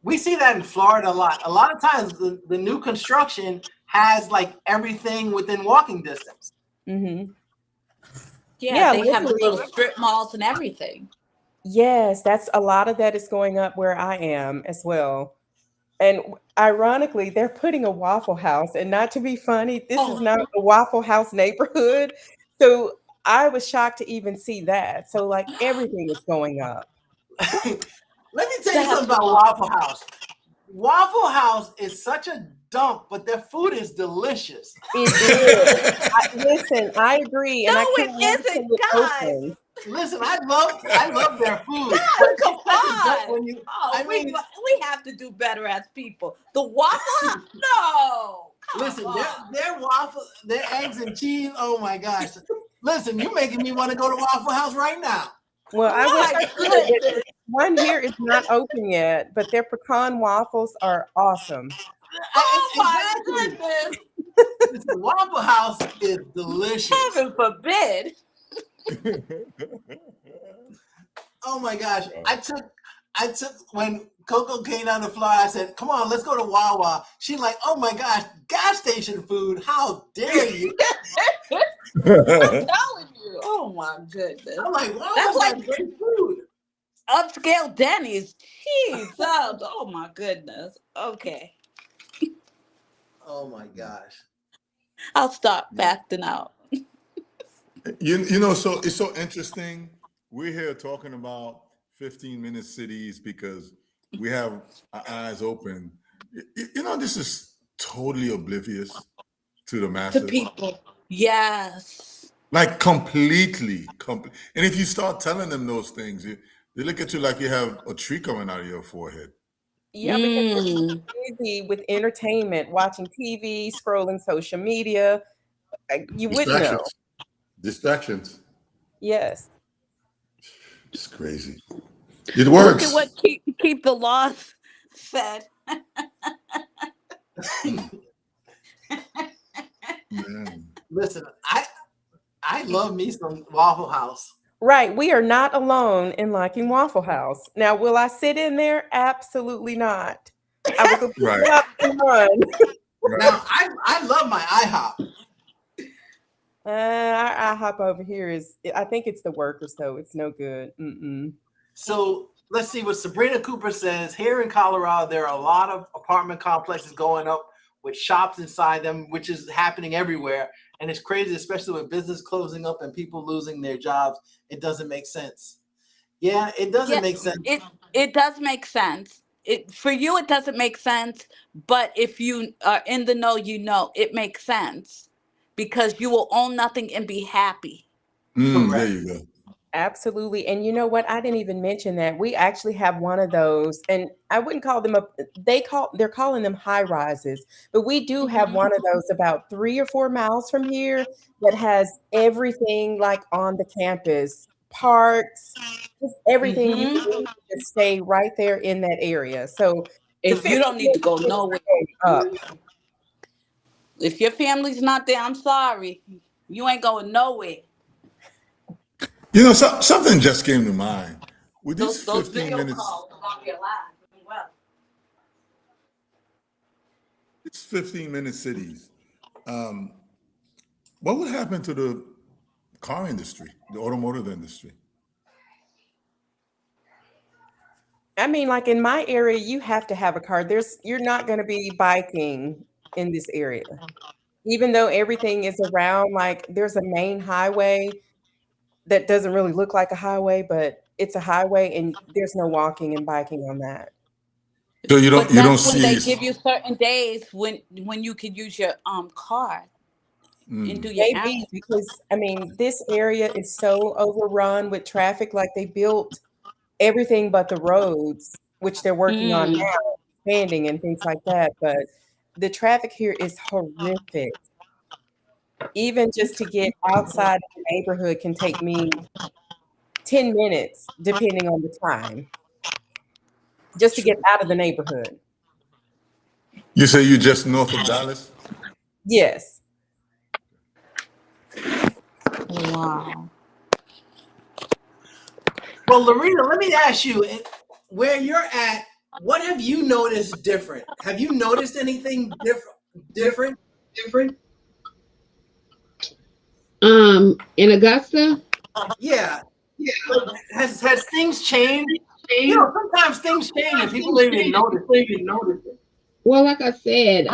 We see that in Florida a lot. A lot of times the new construction has like everything within walking distance. Mm-hmm. Yeah, they have the literally. little strip malls and everything. Yes, that's a lot of that is going up where I am as well. And ironically, they're putting a Waffle House, and not to be funny, this is not a Waffle House neighborhood. So I was shocked to even see that. So like everything is going up. Let me tell you something about Waffle House. Waffle House is such a dump, but their food is delicious. It is. Listen, I agree, and No, I it can't wait isn't, till it guys. opens. Listen, I love their food. God, come on. When you, We have to do better as people. The Waffle House? No. Listen, their waffle, their eggs and cheese. Oh my gosh! Listen, you're making me want to go to Waffle House right now. Well, I wish I could. goodness. But one here is not open yet, but their pecan waffles are awesome. Oh my goodness. Listen, Waffle House is delicious. Heaven forbid. Oh my gosh! I took when Coco came down the floor. I said, "Come on, let's go to Wawa." She's like, "Oh my gosh, gas station food! How dare you!" I'm telling you. Oh my goodness. I'm like, "Wow, That's like great food." Upscale Denny's. Jeez. Oh my goodness. Okay. Oh my gosh. I'll stop acting out. You know, so it's so interesting. We're here talking about 15-minute cities because we have our eyes open. You know, this is totally oblivious to the masses. To people. Yes. Like completely. And if you start telling them those things, they look at you like you have a tree coming out of your forehead. Yeah, because they're so busy with entertainment, watching TV, scrolling social media. You wouldn't know. Distractions. Yes. It's crazy. It works. Look at what keep the laws said. Listen, I love me some Waffle House. Right. We are not alone in liking Waffle House. Now, will I sit in there? Absolutely not. I will go pick it up and run. Now, I love my IHOP. Our IHOP over here is, I think it's the workers, though. It's no good. So let's see what Sabrina Cooper says. Here in Colorado, there are a lot of apartment complexes going up with shops inside them, which is happening everywhere. And it's crazy, especially with business closing up and people losing their jobs. It doesn't make sense. Yeah, it doesn't make sense. It does make sense. For you, it doesn't make sense. But if you are in the know, you know it makes sense because you will own nothing and be happy. There you go. Absolutely. And you know what? I didn't even mention that. We actually have one of those, and I wouldn't call them they're calling them high rises, but we do have one of those about 3 or 4 miles from here that has everything like on the campus, parks, just everything you need to stay right there in that area. So if you don't need to go nowhere, if your family's not there, I'm sorry. You ain't going nowhere. You know, something just came to mind. With these 15 minutes, it's 15-minute cities. What would happen to the car industry, the automotive industry? I mean, like in my area, you have to have a car. You're not going to be biking in this area, even though everything is around. Like there's a main highway that doesn't really look like a highway, but it's a highway, and there's no walking and biking on that. So you don't when see. They give you certain days when you can use your car. and do your Maybe because I mean this area is so overrun with traffic. Like they built everything but the roads, which they're working on Mm. now, expanding and things like that. But the traffic here is horrific. Even just to get outside of the neighborhood can take me 10 minutes, depending on the time, just to get out of the neighborhood. You say you're just north of Dallas? Yes. Wow. Well, Lorena, let me ask you, where you're at, what have you noticed different? Have you noticed anything different? In Augusta? Yeah. Like, has things changed? You know, sometimes things change and people don't even notice it. Well, like I said,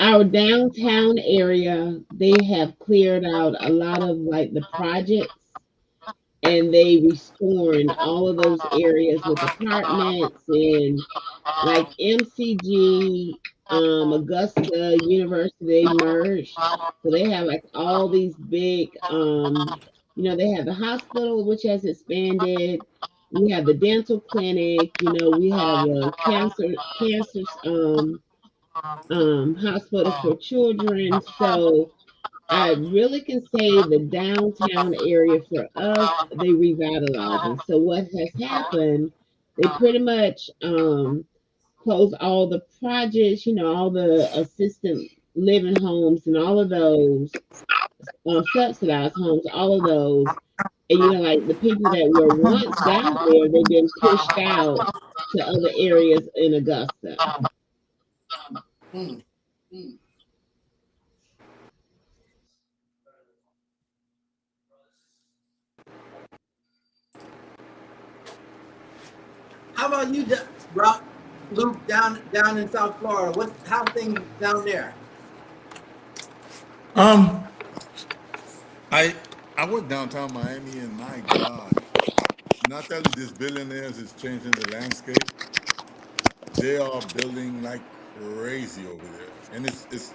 our downtown area, they have cleared out a lot of like the projects and they restoring all of those areas with apartments and like MCG, Augusta University merged. So they have like all these big, they have the hospital, which has expanded. We have the dental clinic, we have a cancer hospital for children. So I really can say the downtown area for us, they revitalizing. So what has happened, they pretty much close all the projects, all the assistant living homes and all of those subsidized homes, all of those. And like the people that were once down there, they've been pushed out to other areas in Augusta. Mm. How about you, Luke, down in South Florida? How things down there? I went downtown Miami, and my God, when I tell you these billionaires is changing the landscape, they are building like crazy over there, and it's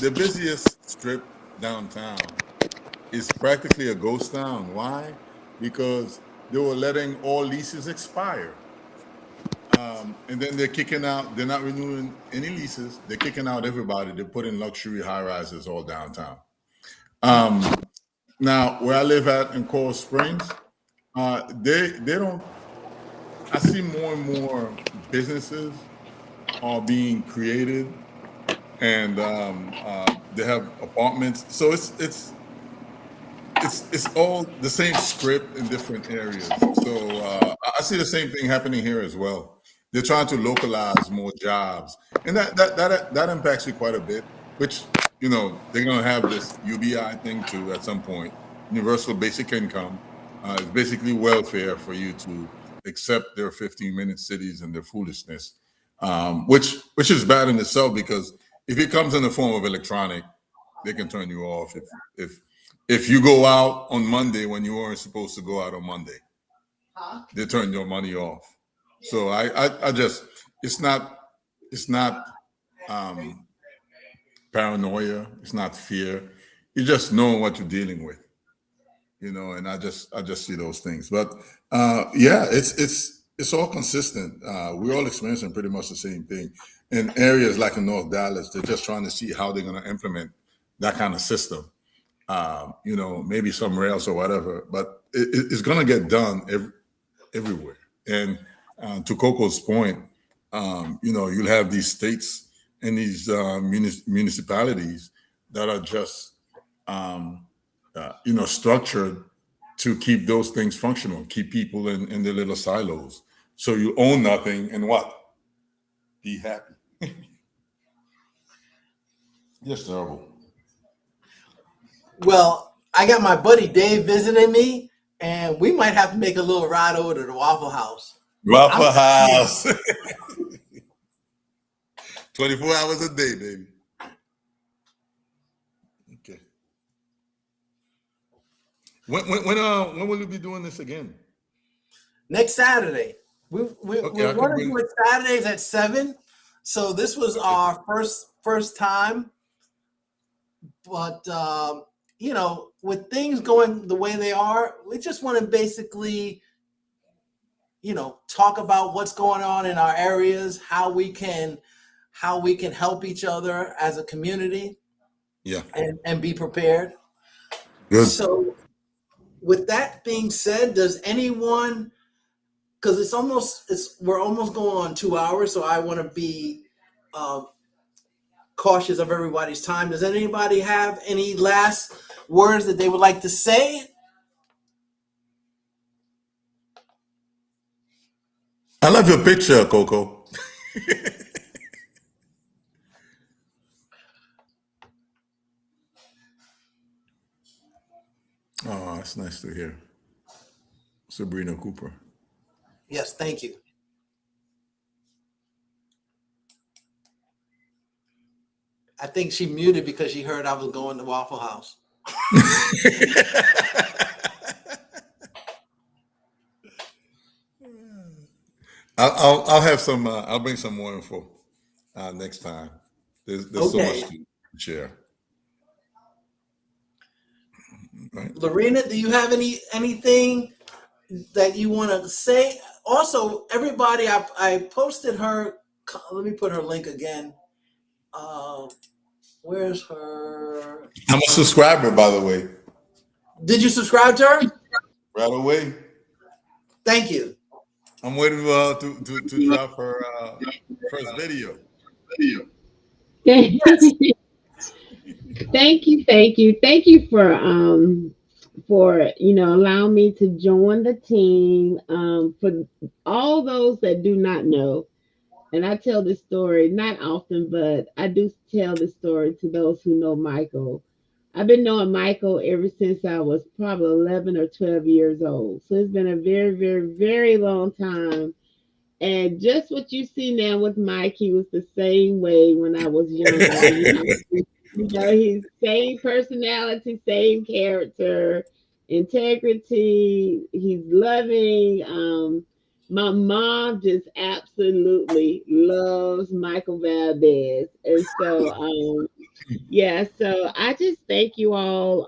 the busiest strip downtown. Is practically a ghost town. Why? Because they were letting all leases expire. And then they're kicking out, they're not renewing any leases. They're kicking out everybody. They're putting luxury high rises all downtown. Now, where I live at in Coral Springs, they don't, I see more and more businesses are being created and they have apartments. So it's all the same script in different areas. So I see the same thing happening here as well. They're trying to localize more jobs, and that impacts you quite a bit. Which they're going to have this UBI thing too at some point. Universal Basic Income is basically welfare for you to accept their 15-minute cities and their foolishness, which is bad in itself because if it comes in the form of electronic, they can turn you off if you go out on Monday when you weren't supposed to go out on Monday. They turn your money off. So I just it's not paranoia. It's not fear. You just know what you're dealing with, and I just see those things. But yeah, it's all consistent. We're all experiencing pretty much the same thing. In areas like in North Dallas, they're just trying to see how they're going to implement that kind of system. Maybe some rails or whatever, but it's going to get done everywhere. And to Coco's point, you'll have these states and these municipalities that are just, structured to keep those things functional, keep people in their little silos. So you own nothing and what? Be happy. Just terrible. Well, I got my buddy Dave visiting me, and we might have to make a little ride over to the Waffle House. Waffle House. 24 hours a day, baby. Okay. When will you be doing this again? Next Saturday. We're going to do it Saturdays at 7. So this was our first time. But with things going the way they are, we just want to basically, talk about what's going on in our areas, how we can help each other as a community, Yeah. and be prepared. Good. So, with that being said, does anyone? Because we're almost going on 2 hours, so I want to be cautious of everybody's time. Does anybody have any last words that they would like to say? I love your picture, Coco. Oh, that's nice to hear. Sabrina Cooper. Yes, thank you. I think she muted because she heard I was going to Waffle House. I'll have some. I'll bring some more info next time. There's so much Okay. to share. Right. Lorena, do you have anything that you want to say? Also, everybody, I posted her. Let me put her link again. Where's her? I'm a subscriber, by the way. Did you subscribe to her? Right away. Thank you. I'm waiting to drop her first video. Thank you for allowing me to join the team. For all those that do not know, and I tell this story not often, but I do tell this story to those who know Michael. I've been knowing Michael ever since I was probably 11 or 12 years old. So it's been a very, very, very long time. And just what you see now with Mike, he was the same way when I was younger. He's same personality, same character, integrity. He's loving. My mom just absolutely loves Michael Valdez, and so yeah. So I just thank you all.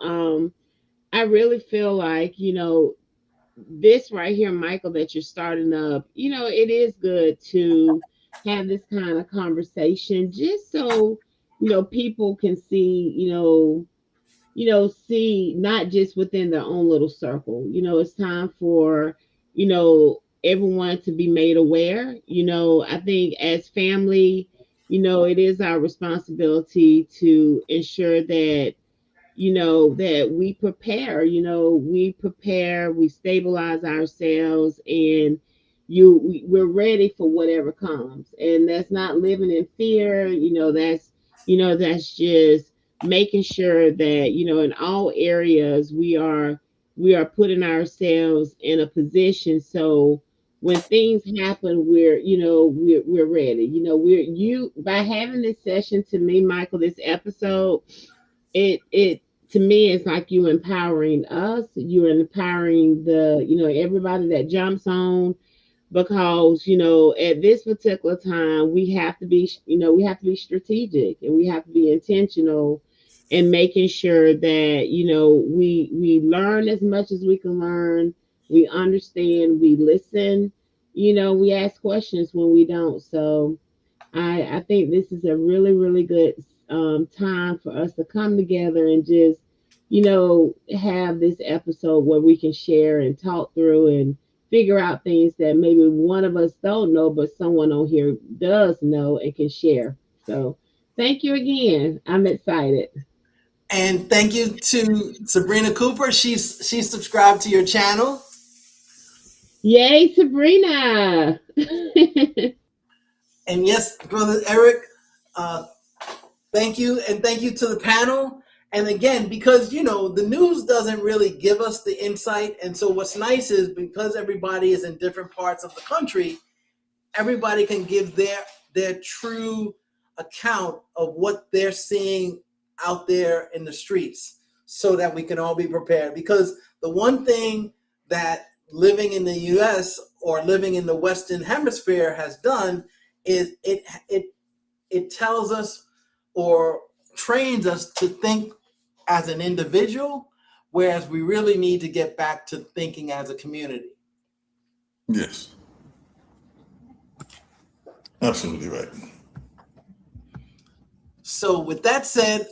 I really feel like this right here, Michael, that you're starting up, it is good to have this kind of conversation just so, people can see, see not just within their own little circle. It's time for, everyone to be made aware. I think as family, it is our responsibility to ensure that that we prepare, we stabilize ourselves, and we're ready for whatever comes. And that's not living in fear. That's just making sure that in all areas we are putting ourselves in a position so when things happen we're ready. By having this session, to me, Michael, this episode, it to me, it's like you empowering us, you're empowering everybody that jumps on, because at this particular time we have to be strategic, and we have to be intentional in making sure that we learn as much as we can learn, we understand, we listen, we ask questions when we don't. So I think this is a really, really good time for us to come together and just, have this episode where we can share and talk through and figure out things that maybe one of us don't know, but someone on here does know and can share. So thank you again. I'm excited. And thank you to Sabrina Cooper. She's subscribed to your channel. Yay, Sabrina. And yes, Brother Eric, thank you. And thank you to the panel. And again, because, the news doesn't really give us the insight. And so what's nice is because everybody is in different parts of the country, everybody can give their true account of what they're seeing out there in the streets so that we can all be prepared. Because the one thing that living in the US or living in the Western Hemisphere has done is it tells us or trains us to think as an individual, whereas we really need to get back to thinking as a community. Yes. Absolutely right. So with that said,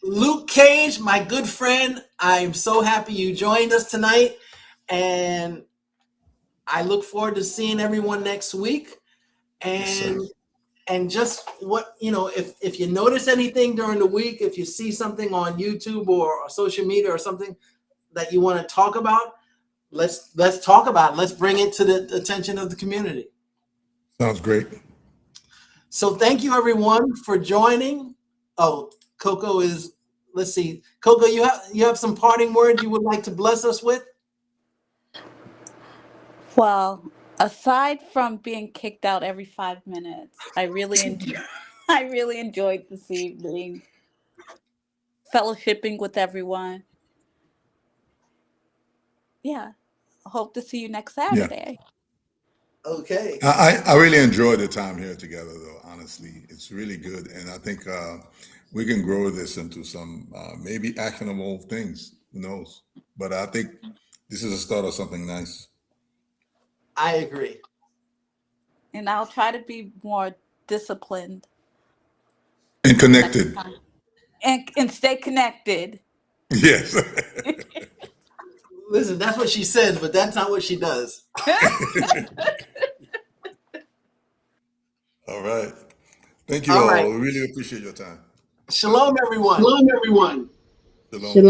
Luke Cage, my good friend, I'm so happy you joined us tonight. And I look forward to seeing everyone next week. And just what, if you notice anything during the week, if you see something on YouTube or social media or something that you want to talk about, let's talk about it. Let's bring it to the attention of the community. Sounds great. So thank you everyone for joining. Oh, Coco is, let's see. Coco, you have some parting words you would like to bless us with? Well, aside from being kicked out every 5 minutes, I really enjoyed this evening, fellowshipping with everyone. Yeah, hope to see you next Saturday. Okay. I really enjoyed the time here together, though. Honestly, it's really good, and I think we can grow this into some maybe actionable things. Who knows? But I think this is a start of something nice. I agree. And I'll try to be more disciplined And connected. and stay connected. Yes. Listen, that's what she says, but that's not what she does. All right. Thank you all. Right. We really appreciate your time. Shalom, everyone. Shalom, everyone. Shalom.